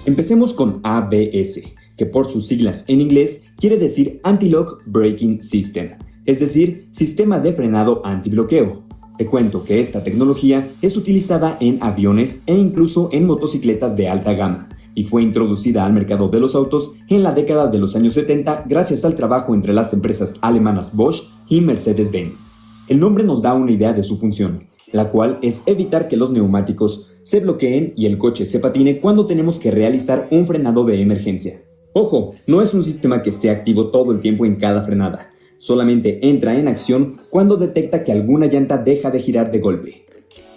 Empecemos con ABS, que por sus siglas en inglés quiere decir Anti-Lock Braking System, es decir, sistema de frenado antibloqueo. Te cuento que esta tecnología es utilizada en aviones e incluso en motocicletas de alta gama, y fue introducida al mercado de los autos en la década de los años 70 gracias al trabajo entre las empresas alemanas Bosch y Mercedes-Benz. El nombre nos da una idea de su función, la cual es evitar que los neumáticos se bloqueen y el coche se patine cuando tenemos que realizar un frenado de emergencia. Ojo, no es un sistema que esté activo todo el tiempo en cada frenada, solamente entra en acción cuando detecta que alguna llanta deja de girar de golpe.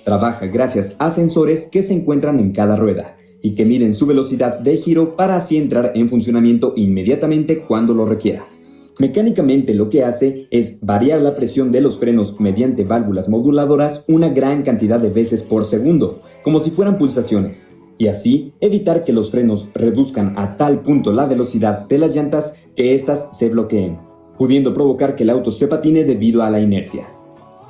Trabaja gracias a sensores que se encuentran en cada rueda y que miden su velocidad de giro para así entrar en funcionamiento inmediatamente cuando lo requiera. Mecánicamente lo que hace es variar la presión de los frenos mediante válvulas moduladoras una gran cantidad de veces por segundo, como si fueran pulsaciones, y así evitar que los frenos reduzcan a tal punto la velocidad de las llantas que éstas se bloqueen, pudiendo provocar que el auto se patine debido a la inercia.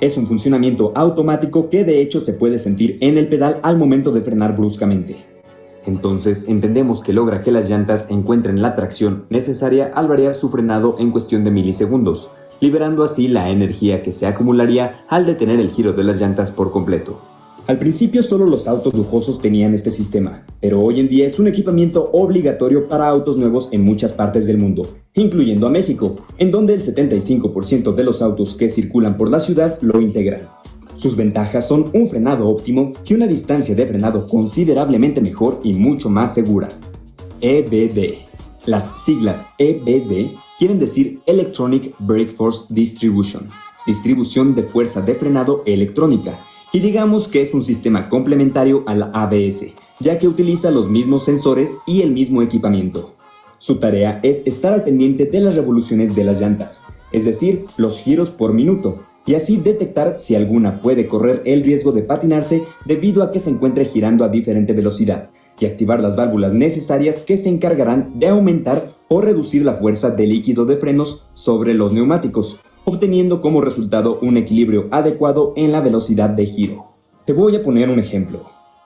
Es un funcionamiento automático que de hecho se puede sentir en el pedal al momento de frenar bruscamente. Entonces entendemos que logra que las llantas encuentren la tracción necesaria al variar su frenado en cuestión de milisegundos, liberando así la energía que se acumularía al detener el giro de las llantas por completo. Al principio solo los autos lujosos tenían este sistema, pero hoy en día es un equipamiento obligatorio para autos nuevos en muchas partes del mundo, incluyendo a México, en donde el 75% de los autos que circulan por la ciudad lo integran. Sus ventajas son un frenado óptimo y una distancia de frenado considerablemente mejor y mucho más segura. EBD. Las siglas EBD quieren decir Electronic Brake Force Distribution, distribución de fuerza de frenado electrónica, y digamos que es un sistema complementario al ABS, ya que utiliza los mismos sensores y el mismo equipamiento. Su tarea es estar al pendiente de las revoluciones de las llantas, es decir, los giros por minuto, y así detectar si alguna puede correr el riesgo de patinarse debido a que se encuentre girando a diferente velocidad, y activar las válvulas necesarias que se encargarán de aumentar o reducir la fuerza del líquido de frenos sobre los neumáticos, obteniendo como resultado un equilibrio adecuado en la velocidad de giro. Te voy a poner un ejemplo.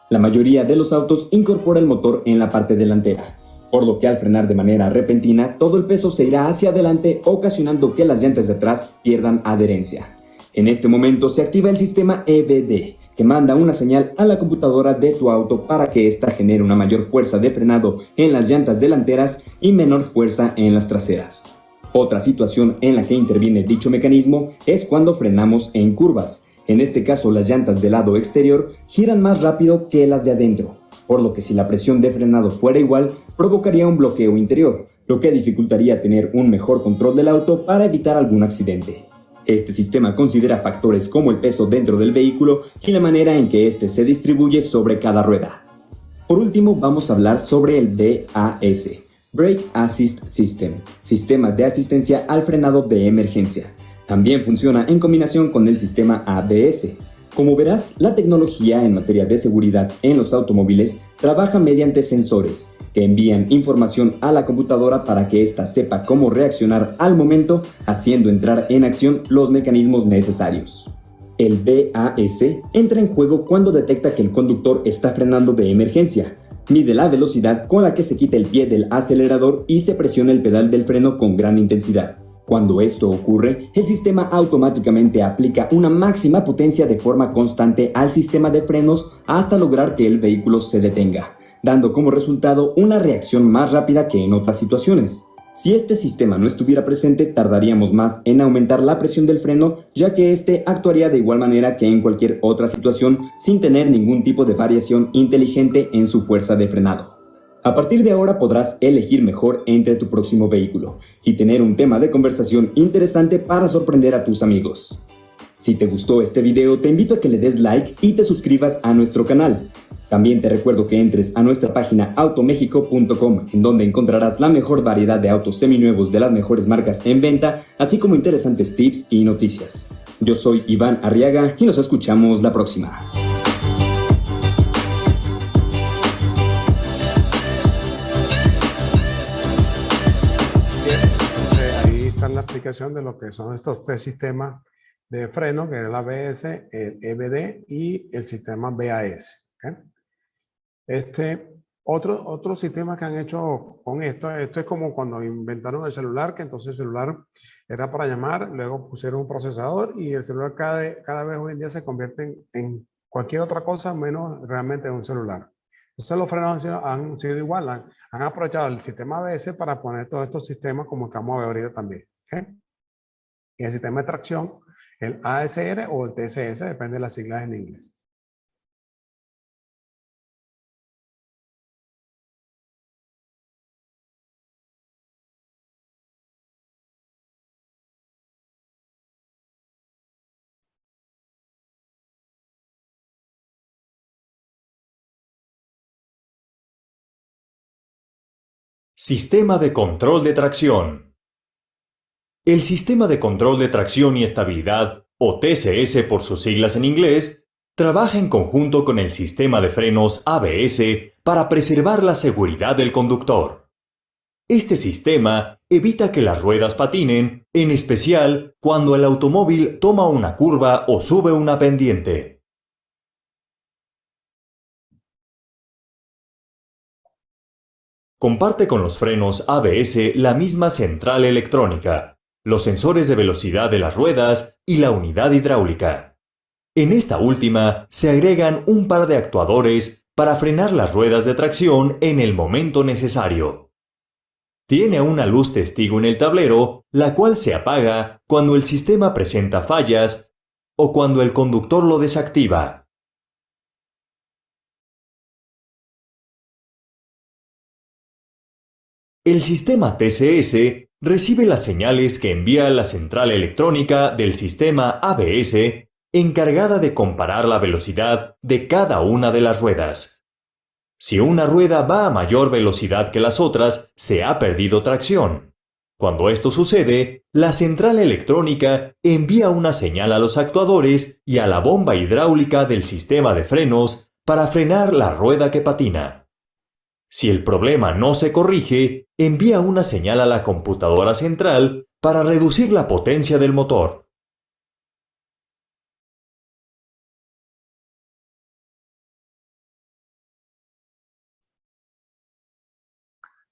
La mayoría de los autos incorpora el motor en la parte delantera, por lo que al frenar de manera repentina todo el peso se irá hacia adelante, ocasionando que las llantas de atrás pierdan adherencia. En este momento se activa el sistema EBD, que manda una señal a la computadora de tu auto para que ésta genere una mayor fuerza de frenado en las llantas delanteras y menor fuerza en las traseras. Otra situación en la que interviene dicho mecanismo es cuando frenamos en curvas. En este caso, las llantas del lado exterior giran más rápido que las de adentro, por lo que si la presión de frenado fuera igual, provocaría un bloqueo interior, lo que dificultaría tener un mejor control del auto para evitar algún accidente. Este sistema considera factores como el peso dentro del vehículo y la manera en que éste se distribuye sobre cada rueda. Por último, vamos a hablar sobre el BAS, Brake Assist System, sistema de asistencia al frenado de emergencia. También funciona en combinación con el sistema ABS. Como verás, la tecnología en materia de seguridad en los automóviles trabaja mediante sensores que envían información a la computadora para que ésta sepa cómo reaccionar al momento, haciendo entrar en acción los mecanismos necesarios. El BAS entra en juego cuando detecta que el conductor está frenando de emergencia. Mide la velocidad con la que se quita el pie del acelerador y se presiona el pedal del freno con gran intensidad. Cuando esto ocurre, el sistema automáticamente aplica una máxima potencia de forma constante al sistema de frenos hasta lograr que el vehículo se detenga, dando como resultado una reacción más rápida que en otras situaciones. Si este sistema no estuviera presente, tardaríamos más en aumentar la presión del freno, ya que este actuaría de igual manera que en cualquier otra situación sin tener ningún tipo de variación inteligente en su fuerza de frenado. A partir de ahora podrás elegir mejor entre tu próximo vehículo y tener un tema de conversación interesante para sorprender a tus amigos. Si te gustó este video, te invito a que le des like y te suscribas a nuestro canal. También te recuerdo que entres a nuestra página automexico.com, en donde encontrarás la mejor variedad de autos seminuevos de las mejores marcas en venta, así como interesantes tips y noticias. Yo soy Iván Arriaga y nos escuchamos la próxima. Bien, entonces ahí está la explicación de lo que son estos tres sistemas de freno, que es el ABS, el EBD y el sistema BAS. ¿Okay? Otro sistema que han hecho con esto es como cuando inventaron el celular, que entonces el celular era para llamar, luego pusieron un procesador y el celular cada vez hoy en día se convierte en cualquier otra cosa menos realmente en un celular. Entonces los frenos han sido igual, han aprovechado el sistema ABS para poner todos estos sistemas como que vamos a ver ahorita también. ¿Okay? Y el sistema de tracción, el ASR o el TSS, depende de las siglas en inglés. Sistema de control de tracción. El sistema de control de tracción y estabilidad, o TCS por sus siglas en inglés, trabaja en conjunto con el sistema de frenos ABS para preservar la seguridad del conductor. Este sistema evita que las ruedas patinen, en especial cuando el automóvil toma una curva o sube una pendiente. Comparte con los frenos ABS la misma central electrónica, los sensores de velocidad de las ruedas y la unidad hidráulica. En esta última se agregan un par de actuadores para frenar las ruedas de tracción en el momento necesario. Tiene una luz testigo en el tablero, la cual se apaga cuando el sistema presenta fallas o cuando el conductor lo desactiva. El sistema TCS recibe las señales que envía la central electrónica del sistema ABS, encargada de comparar la velocidad de cada una de las ruedas. Si una rueda va a mayor velocidad que las otras, se ha perdido tracción. Cuando esto sucede, la central electrónica envía una señal a los actuadores y a la bomba hidráulica del sistema de frenos para frenar la rueda que patina. Si el problema no se corrige, envía una señal a la computadora central para reducir la potencia del motor.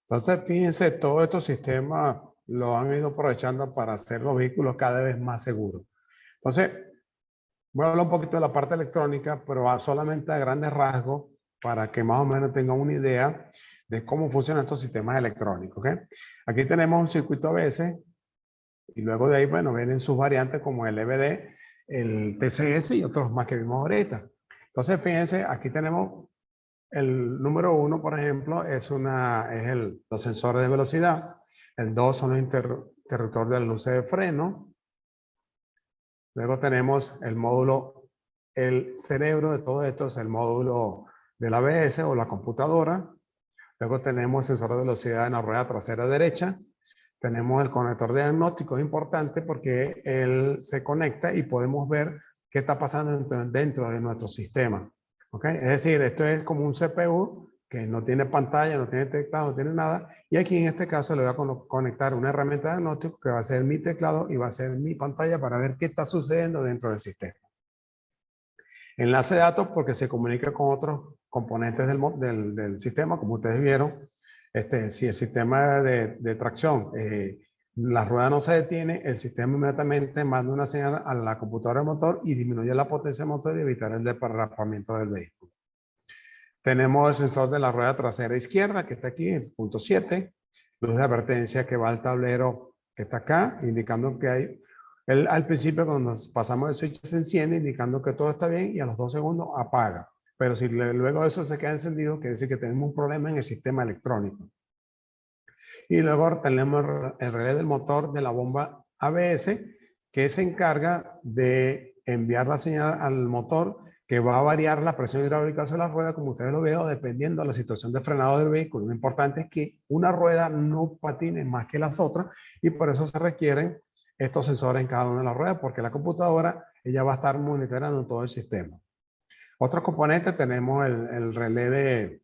Entonces, fíjense, todos estos sistemas lo han ido aprovechando para hacer los vehículos cada vez más seguros. Entonces, voy a hablar un poquito de la parte electrónica, pero solamente a grandes rasgos para que más o menos tengan una idea de cómo funcionan estos sistemas electrónicos. ¿Okay? Aquí tenemos un circuito ABS y luego de ahí, bueno, vienen sus variantes como el EBD, el TCS y otros más que vimos ahorita. Entonces, fíjense, aquí tenemos el número 1, por ejemplo, los sensores de velocidad. El 2 son los interruptores de las luces de freno. Luego tenemos el módulo, el cerebro de todo esto es el módulo del ABS o la computadora. Luego tenemos el sensor de velocidad en la rueda trasera derecha. Tenemos el conector de diagnóstico, es importante porque él se conecta y podemos ver qué está pasando dentro de nuestro sistema. ¿Okay? Es decir, esto es como un CPU que no tiene pantalla, no tiene teclado, no tiene nada. Y aquí en este caso le voy a conectar una herramienta de diagnóstico que va a ser mi teclado y va a ser mi pantalla para ver qué está sucediendo dentro del sistema. Enlace de datos porque se comunica con otros componentes del sistema, como ustedes vieron. Si el sistema de tracción, la rueda no se detiene, el sistema inmediatamente manda una señal a la computadora del motor y disminuye la potencia del motor y evitar el derrapamiento del vehículo. Tenemos el sensor de la rueda trasera izquierda, que está aquí, el punto 7. Luz de advertencia que va al tablero que está acá, indicando que hay... al principio, cuando pasamos el switch, se enciende, indicando que todo está bien y a los 2 segundos apaga. Pero si luego eso se queda encendido, quiere decir que tenemos un problema en el sistema electrónico. Y luego tenemos el relé del motor de la bomba ABS, que se encarga de enviar la señal al motor que va a variar la presión hidráulica sobre la rueda, como ustedes lo ven, dependiendo de la situación de frenado del vehículo. Lo importante es que una rueda no patine más que las otras y por eso se requieren estos sensores en cada una de las ruedas, porque la computadora ella va a estar monitoreando todo el sistema. Otros componentes tenemos el relé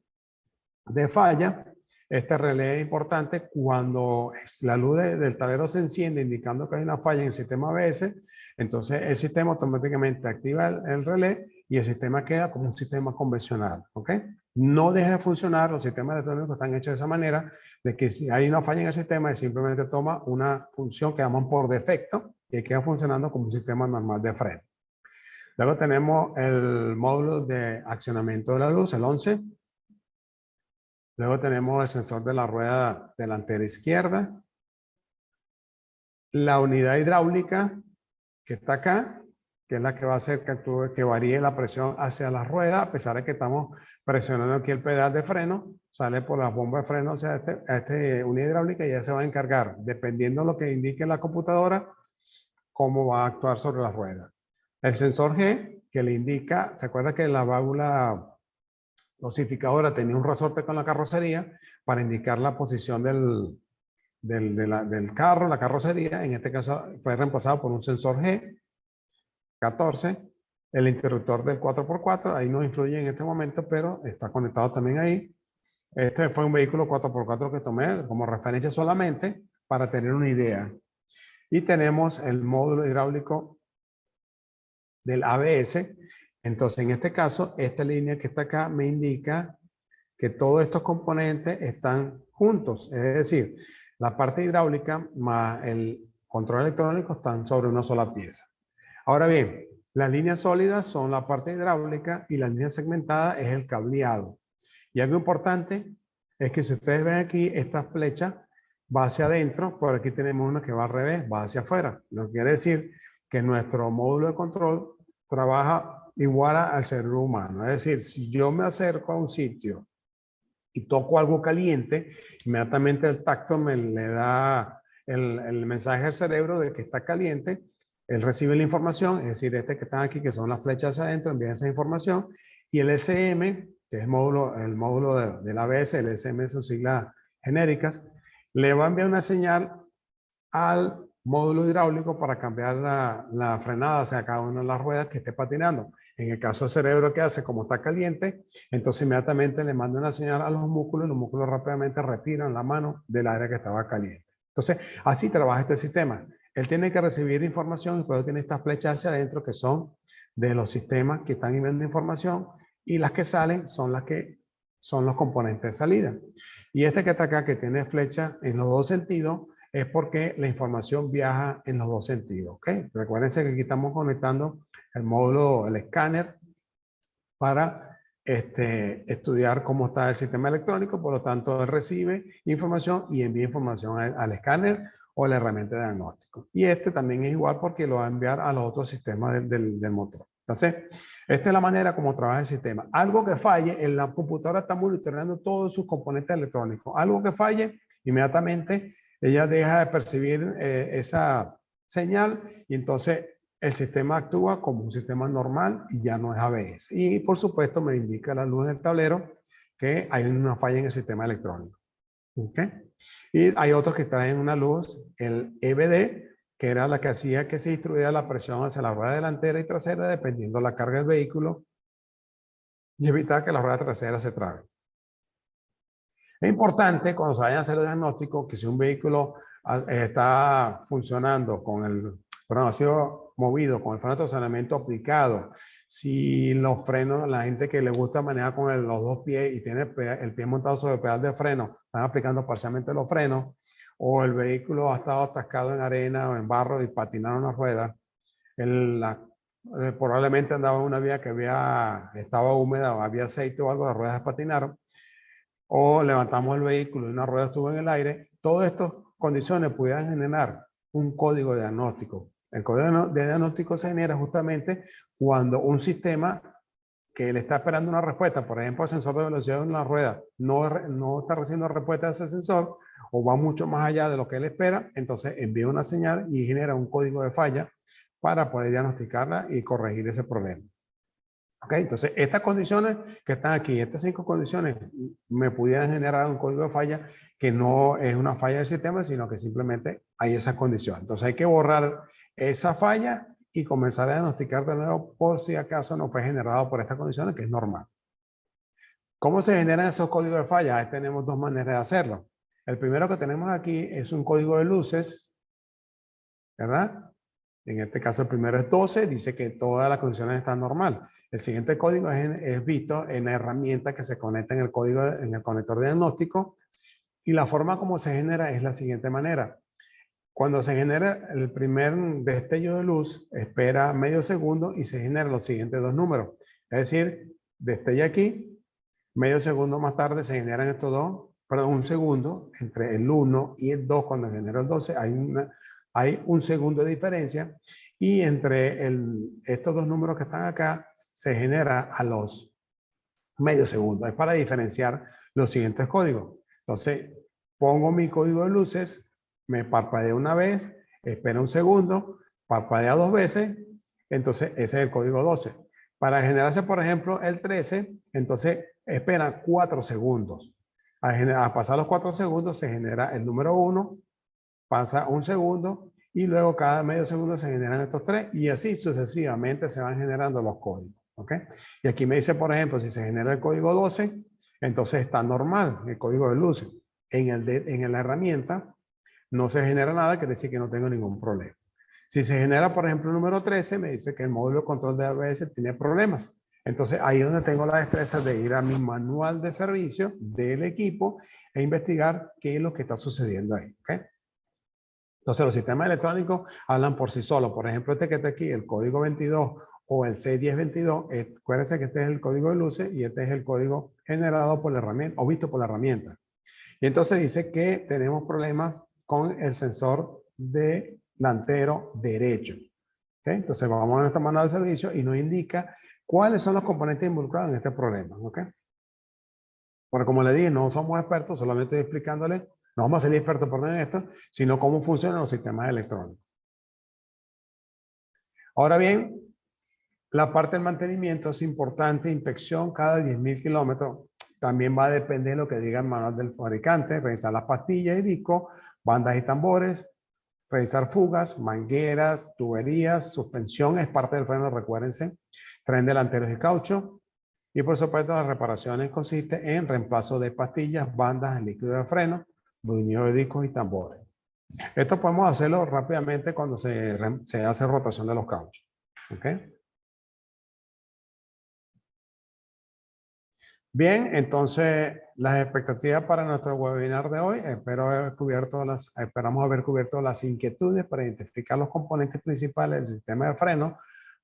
de falla. Este relé es importante cuando la luz del tablero se enciende indicando que hay una falla en el sistema ABS. Entonces el sistema automáticamente activa el relé y el sistema queda como un sistema convencional. ¿Ok? No deja de funcionar. Los sistemas electrónicos están hechos de esa manera de que si hay una falla en el sistema, él simplemente toma una función que llaman por defecto y queda funcionando como un sistema normal de freno. Luego tenemos el módulo de accionamiento de la luz, el 11. Luego tenemos el sensor de la rueda delantera izquierda. La unidad hidráulica que está acá, que es la que va a hacer que varíe la presión hacia la rueda, a pesar de que estamos presionando aquí el pedal de freno, sale por la bomba de freno hacia esta unidad hidráulica y ya se va a encargar, dependiendo de lo que indique la computadora, cómo va a actuar sobre la rueda. El sensor G, que le indica, ¿se acuerda que la válvula dosificadora tenía un resorte con la carrocería para indicar la posición del carro, la carrocería? En este caso fue reemplazado por un sensor G, 14, el interruptor del 4x4, ahí no influye en este momento, pero está conectado también ahí. Este fue un vehículo 4x4 que tomé como referencia solamente para tener una idea. Y tenemos el módulo hidráulico del ABS. Entonces, en este caso, esta línea que está acá me indica que todos estos componentes están juntos. Es decir, la parte hidráulica más el control electrónico están sobre una sola pieza. Ahora bien, las líneas sólidas son la parte hidráulica y la línea segmentada es el cableado. Y algo importante es que si ustedes ven aquí, esta flecha va hacia adentro, por aquí tenemos una que va al revés, va hacia afuera. Lo que quiere decir que nuestro módulo de control trabaja igual al cerebro humano. Es decir, si yo me acerco a un sitio y toco algo caliente, inmediatamente el tacto le da el mensaje al cerebro de que está caliente. Él recibe la información, es decir, que están aquí, que son las flechas hacia adentro, envía esa información. Y el SM, que es el módulo del ABS, el SM son siglas genéricas, le va a enviar una señal al módulo hidráulico para cambiar la frenada hacia cada una de las ruedas que esté patinando. En el caso del cerebro, ¿qué hace? Como está caliente, entonces inmediatamente le manda una señal a los músculos y los músculos rápidamente retiran la mano del área que estaba caliente. Entonces, así trabaja este sistema. Él tiene que recibir información y por eso tiene estas flechas hacia adentro que son de los sistemas que están enviando información y las que salen son las que son los componentes de salida. Y este que está acá, que tiene flecha en los dos sentidos, es porque la información viaja en los dos sentidos. ¿Ok? Recuérdense que aquí estamos conectando el módulo, el escáner, para estudiar cómo está el sistema electrónico. Por lo tanto, él recibe información y envía información al escáner o la herramienta de diagnóstico. Y este también es igual porque lo va a enviar a los otros sistemas del motor. Entonces, esta es la manera como trabaja el sistema. Algo que falle, en la computadora está monitoreando todos sus componentes electrónicos. Algo que falle, inmediatamente ella deja de percibir esa señal y entonces el sistema actúa como un sistema normal y ya no es ABS. Y por supuesto me indica la luz en el tablero que hay una falla en el sistema electrónico. ¿Ok? Y hay otros que traen una luz, el EBD, que era la que hacía que se distribuyera la presión hacia la rueda delantera y trasera dependiendo de la carga del vehículo y evitar que la rueda trasera se trabe. Es importante cuando se vayan a hacer el diagnóstico que si un vehículo está funcionando con ha sido movido con el freno de estacionamiento aplicado, si los frenos, la gente que le gusta manejar con los dos pies y tiene el pie montado sobre el pedal de freno, están aplicando parcialmente los frenos, o el vehículo ha estado atascado en arena o en barro y patinaron las ruedas, probablemente andaba en una vía que estaba húmeda o había aceite o algo, las ruedas patinaron, o levantamos el vehículo y una rueda estuvo en el aire. Todas estas condiciones pudieran generar un código de diagnóstico. El código de diagnóstico se genera justamente cuando un sistema que le está esperando una respuesta, por ejemplo, el sensor de velocidad de una rueda, no está recibiendo respuesta de ese sensor o va mucho más allá de lo que él espera, entonces envía una señal y genera un código de falla para poder diagnosticarla y corregir ese problema. ¿Ok? Entonces, estas condiciones que están aquí, estas 5 condiciones, me pudieran generar un código de falla que no es una falla del sistema, sino que simplemente hay esa condición. Entonces, hay que borrar esa falla y comenzar a diagnosticar de nuevo por si acaso no fue generado por estas condiciones, que es normal. ¿Cómo se generan esos códigos de falla? Ahí tenemos 2 maneras de hacerlo. El primero que tenemos aquí es un código de luces, ¿verdad? En este caso el primero es 12, dice que todas las condiciones están normal. El siguiente código es visto en la herramienta que se conecta en el código, en el conector de diagnóstico. Y la forma como se genera es la siguiente manera. Cuando se genera el primer destello de luz, espera medio segundo y se generan los siguientes 2 números. Es decir, destella aquí, medio segundo más tarde se generan estos 2, perdón, un segundo entre el 1 y el 2 cuando genera el 12, hay un segundo de diferencia y entre estos 2 números que están acá se genera a los medio segundo. Es para diferenciar los siguientes códigos. Entonces, pongo mi código de luces, me parpadea una vez, espera un segundo, parpadea 2 veces, entonces ese es el código 12. Para generarse, por ejemplo, el 13, entonces espera 4 segundos. A pasar los 4 segundos se genera el número 1, pasa un segundo y luego cada medio segundo se generan estos 3 y así sucesivamente se van generando los códigos. ¿Ok? Y aquí me dice, por ejemplo, si se genera el código 12, entonces está normal el código de luces. En la herramienta no se genera nada, quiere decir que no tengo ningún problema. Si se genera, por ejemplo, el número 13, me dice que el módulo de control de ABS tiene problemas. Entonces, ahí es donde tengo la destreza de ir a mi manual de servicio del equipo e investigar qué es lo que está sucediendo ahí. ¿Ok? Entonces, los sistemas electrónicos hablan por sí solos. Por ejemplo, este que está aquí, el código 22 o el C1022, acuérdense que este es el código de luces y este es el código generado por la herramienta o visto por la herramienta. Y entonces dice que tenemos problemas con el sensor delantero derecho. ¿Okay? Entonces vamos a nuestra manual de servicio y nos indica cuáles son los componentes involucrados en este problema. ¿Okay? Porque como le dije, no somos expertos, solamente estoy explicándole, no vamos a ser expertos en esto, sino cómo funcionan los sistemas electrónicos. Ahora bien, la parte del mantenimiento es importante, inspección cada 10.000 kilómetros. También va a depender de lo que diga el manual del fabricante, revisar las pastillas y discos, bandas y tambores, revisar fugas, mangueras, tuberías, suspensión es parte del freno, recuérdense, tren delantero de caucho y por supuesto las reparaciones consisten en reemplazo de pastillas, bandas, líquido de freno, movimiento de discos y tambores. Esto podemos hacerlo rápidamente cuando se hace rotación de los cauchos. ¿Okay? Bien, entonces las expectativas para nuestro webinar de hoy, esperamos haber cubierto las inquietudes para identificar los componentes principales del sistema de freno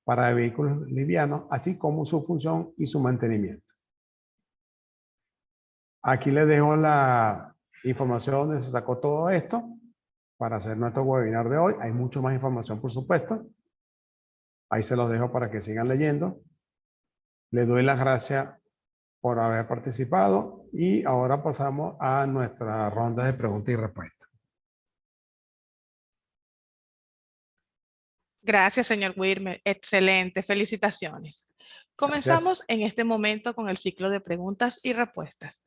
para vehículos livianos, así como su función y su mantenimiento. Aquí les dejo la información donde se sacó todo esto para hacer nuestro webinar de hoy. Hay mucho más información, por supuesto. Ahí se los dejo para que sigan leyendo. Les doy las gracias por haber participado y ahora pasamos a nuestra ronda de preguntas y respuestas. Gracias, señor Wirmer. Excelente. Felicitaciones. Comenzamos en este momento con el ciclo de preguntas y respuestas.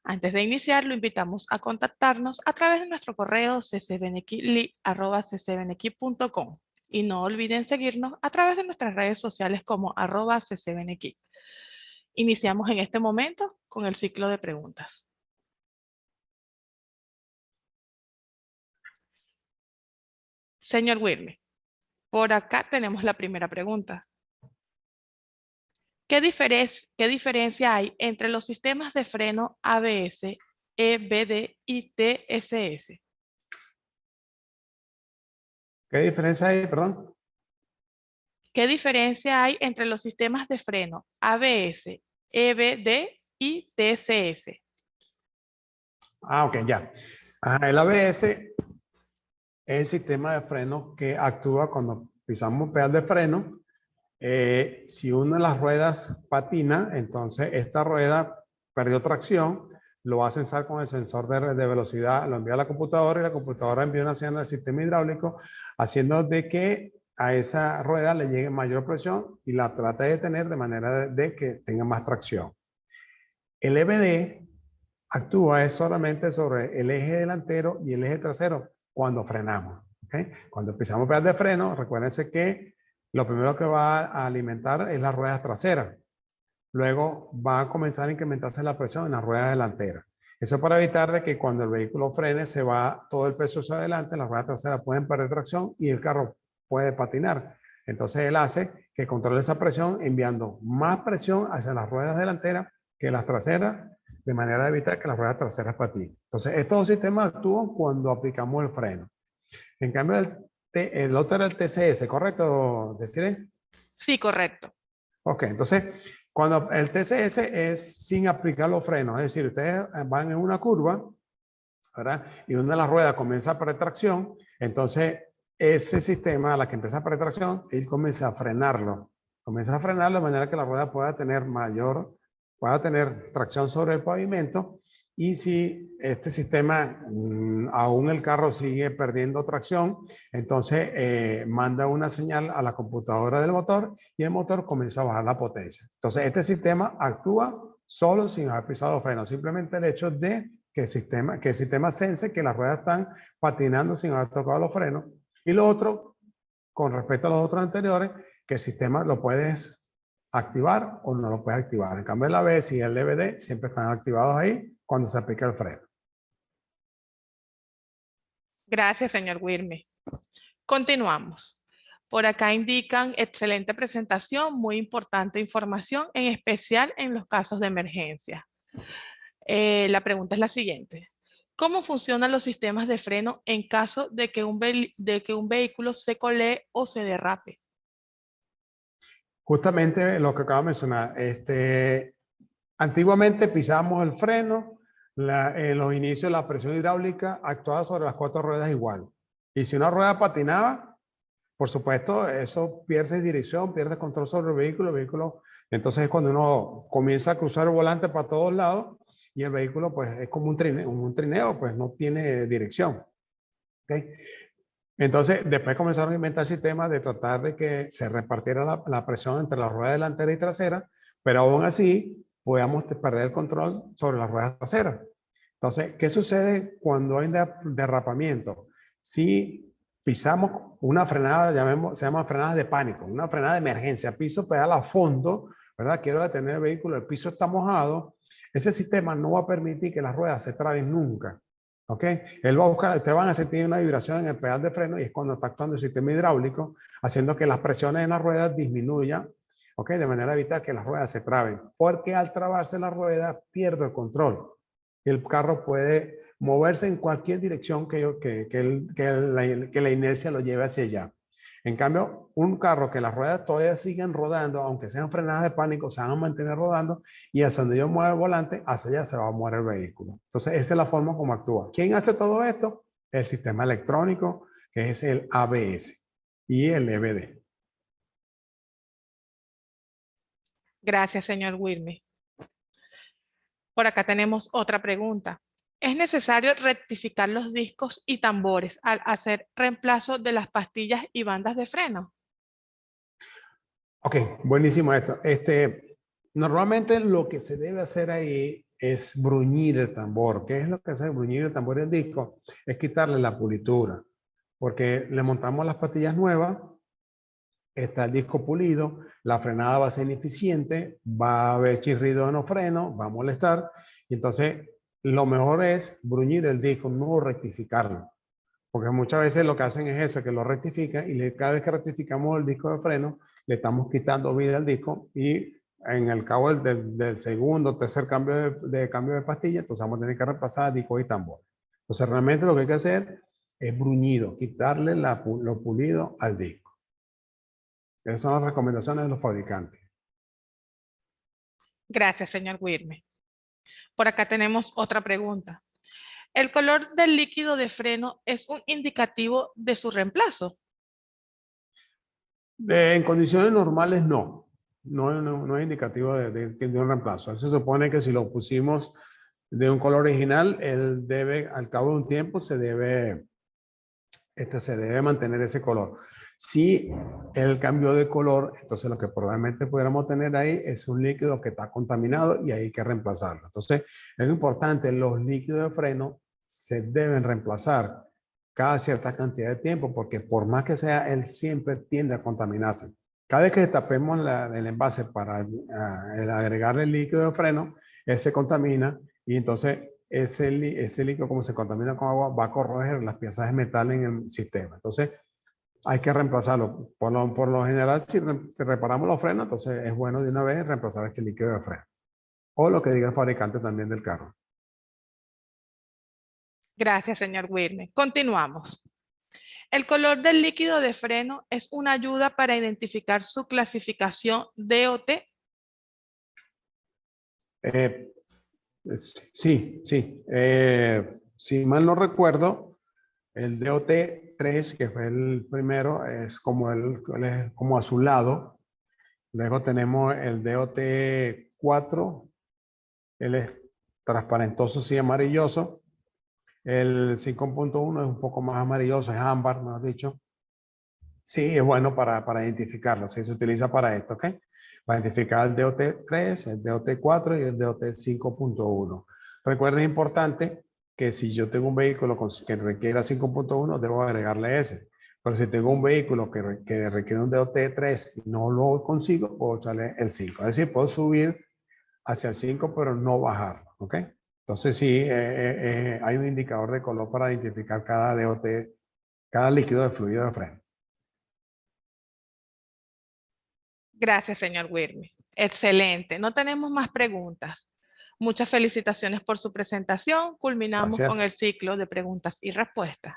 Antes de iniciar, lo invitamos a contactarnos a través de nuestro correo ccbnqli@ccbnq.com y no olviden seguirnos a través de nuestras redes sociales como @ccbnq. Iniciamos en este momento con el ciclo de preguntas. Señor Wirmer, por acá tenemos la primera pregunta. ¿Qué diferencia hay entre los sistemas de freno ABS, EBD y TSS? ¿Qué diferencia hay, perdón? ¿Qué diferencia hay entre los sistemas de freno ABS, EBD y TSS? Ah, ok, ya. El ABS es el sistema de freno que actúa cuando pisamos un pedal de freno. Si una de las ruedas patina, entonces esta rueda perdió tracción, lo va a censar con el sensor de velocidad, lo envía a la computadora y la computadora envía una señal del sistema hidráulico, haciendo de que a esa rueda le llegue mayor presión y la trate de detener de manera de que tenga más tracción. El EBD actúa solamente sobre el eje delantero y el eje trasero cuando frenamos. ¿Okay? Cuando pisamos pedal de freno, recuérdense que lo primero que va a alimentar es las ruedas traseras. Luego va a comenzar a incrementarse la presión en las ruedas delanteras. Eso para evitar de que cuando el vehículo frene se va todo el peso hacia adelante, las ruedas traseras pueden perder tracción y el carro puede patinar. Entonces él hace que controle esa presión enviando más presión hacia las ruedas delanteras que las traseras, de manera de evitar que las ruedas traseras patinen. Entonces estos dos sistemas actúan cuando aplicamos el freno. En cambio el otro era el TCS, ¿correcto, Desiree? Sí, correcto. Ok, entonces cuando el TCS es sin aplicar los frenos, es decir, ustedes van en una curva, ¿verdad? Y una de las ruedas comienza a perder tracción, entonces ese sistema, a la que empieza a perder tracción, él comienza a frenarlo. Comienza a frenarlo de manera que la rueda pueda tener tracción sobre el pavimento. Y si este sistema, aún el carro sigue perdiendo tracción, entonces manda una señal a la computadora del motor y el motor comienza a bajar la potencia. Entonces este sistema actúa solo sin haber pisado freno. Simplemente el hecho de que el sistema sense que las ruedas están patinando sin haber tocado los frenos. Y lo otro, con respecto a los otros anteriores, que el sistema lo puedes activar o no lo puedes activar. En cambio el ABS y el EBD siempre están activados ahí cuando se aplica el freno. Gracias, señor Wirme. Continuamos. Por acá indican excelente presentación, muy importante información, en especial en los casos de emergencia. La pregunta es la siguiente. ¿Cómo funcionan los sistemas de freno en caso de que un vehículo se colee o se derrape? Justamente lo que acabo de mencionar. Antiguamente pisábamos el freno, en los inicios la presión hidráulica actuaba sobre las 4 ruedas igual. Y si una rueda patinaba, por supuesto, eso pierde dirección, pierde control sobre el vehículo. Entonces es cuando uno comienza a cruzar el volante para todos lados y el vehículo pues es como un trineo, pues no tiene dirección. ¿Okay? Entonces después comenzaron a inventar sistemas de tratar de que se repartiera la presión entre la rueda delantera y trasera, pero aún así podamos perder el control sobre las ruedas traseras. Entonces, ¿qué sucede cuando hay derrapamiento? Si pisamos una frenada, se llama frenada de pánico, una frenada de emergencia, piso pedal a fondo, ¿verdad? Quiero detener el vehículo, el piso está mojado, ese sistema no va a permitir que las ruedas se traben nunca. ¿Ok? Él va a buscar, ustedes van a sentir una vibración en el pedal de freno y es cuando está actuando el sistema hidráulico, haciendo que las presiones en las ruedas disminuyan, ¿ok? De manera a evitar que las ruedas se traben, porque al trabarse la rueda pierde el control. El carro puede moverse en cualquier dirección que la inercia lo lleve hacia allá. En cambio, un carro que las ruedas todavía siguen rodando, aunque sean frenadas de pánico, se van a mantener rodando y hacia donde yo mueva el volante, hacia allá se va a mover el vehículo. Entonces, esa es la forma como actúa. ¿Quién hace todo esto? El sistema electrónico, que es el ABS y el EBD. Gracias, señor Wirme. Por acá tenemos otra pregunta. ¿Es necesario rectificar los discos y tambores al hacer reemplazo de las pastillas y bandas de freno? Ok, buenísimo esto. Normalmente lo que se debe hacer ahí es bruñir el tambor. ¿Qué es lo que hace bruñir el tambor del disco? Es quitarle la pulitura, porque le montamos las pastillas nuevas, está el disco pulido, la frenada va a ser ineficiente, va a haber chirrido en los frenos, va a molestar, y entonces lo mejor es bruñir el disco, no rectificarlo. Porque muchas veces lo que hacen es eso, que lo rectifican y cada vez que rectificamos el disco de freno, le estamos quitando vida al disco y en el cabo del segundo o tercer cambio de pastilla, entonces vamos a tener que repasar disco y tambor. Entonces realmente lo que hay que hacer es bruñido, quitarle lo pulido al disco. Esas son las recomendaciones de los fabricantes. Gracias, señor Wirme. Por acá tenemos otra pregunta. ¿El color del líquido de freno es un indicativo de su reemplazo? En condiciones normales no. No es indicativo de un reemplazo. Se supone que si lo pusimos de un color original, él debe, al cabo de un tiempo, se debe mantener ese color. Si el cambio de color, entonces lo que probablemente pudiéramos tener ahí es un líquido que está contaminado y hay que reemplazarlo. Entonces, es importante, los líquidos de freno se deben reemplazar cada cierta cantidad de tiempo, porque por más que sea, él siempre tiende a contaminarse. Cada vez que tapemos el envase para agregarle el líquido de freno, él se contamina y entonces ese líquido, como se contamina con agua, va a corroer las piezas de metal en el sistema. Entonces, hay que reemplazarlo. Por lo general, si reparamos los frenos, entonces es bueno de una vez reemplazar este líquido de freno. O lo que diga el fabricante también del carro. Gracias, señor Wilmer. Continuamos. El color del líquido de freno es una ayuda para identificar su clasificación DOT. Sí. Si mal no recuerdo, el DOT3, que fue el primero, es como azulado. Luego tenemos el DOT4, él es transparentoso, sí, amarilloso. El 5.1 es un poco más amarilloso, es ámbar, mejor dicho. Sí, es bueno para identificarlo, sí, se utiliza para esto, ¿ok? Para identificar el DOT3, el DOT4 y el DOT5.1. Recuerden, es importante que si yo tengo un vehículo que requiera 5.1, debo agregarle ese. Pero si tengo un vehículo que requiere un DOT3 y no lo consigo, puedo echarle el 5. Es decir, puedo subir hacia el 5, pero no bajarlo, ¿ok? Entonces sí, hay un indicador de color para identificar cada DOT, cada líquido de fluido de freno. Gracias, señor Wilmer. Excelente. No tenemos más preguntas. Muchas felicitaciones por su presentación. Culminamos Gracias. con el ciclo de preguntas y respuestas.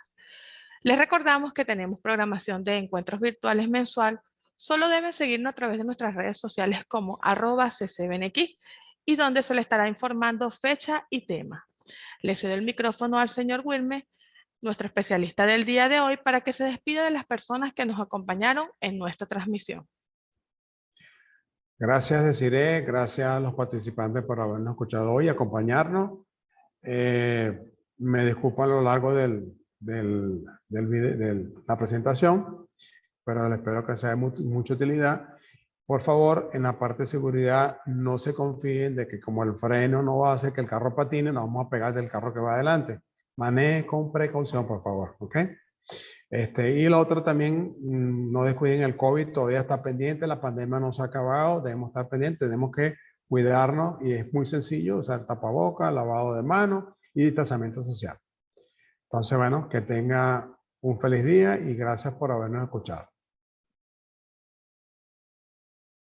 Les recordamos que tenemos programación de encuentros virtuales mensual. Solo deben seguirnos a través de nuestras redes sociales como @ccbnx y donde se le estará informando fecha y tema. Le cedo el micrófono al señor Wilmer, nuestro especialista del día de hoy, para que se despida de las personas que nos acompañaron en nuestra transmisión. Gracias, Desiree. Gracias a los participantes por habernos escuchado hoy y acompañarnos. Me disculpo a lo largo de la presentación, pero espero que sea de mucha utilidad. Por favor, en la parte de seguridad, no se confíen de que como el freno no va a hacer que el carro patine, nos vamos a pegar del carro que va adelante. Maneje con precaución, por favor, ¿ok? Y lo otro también, no descuiden el COVID, todavía está pendiente, la pandemia no se ha acabado, debemos estar pendientes, tenemos que cuidarnos y es muy sencillo, usar tapabocas, lavado de manos y distanciamiento social. Entonces, bueno, que tenga un feliz día y gracias por habernos escuchado.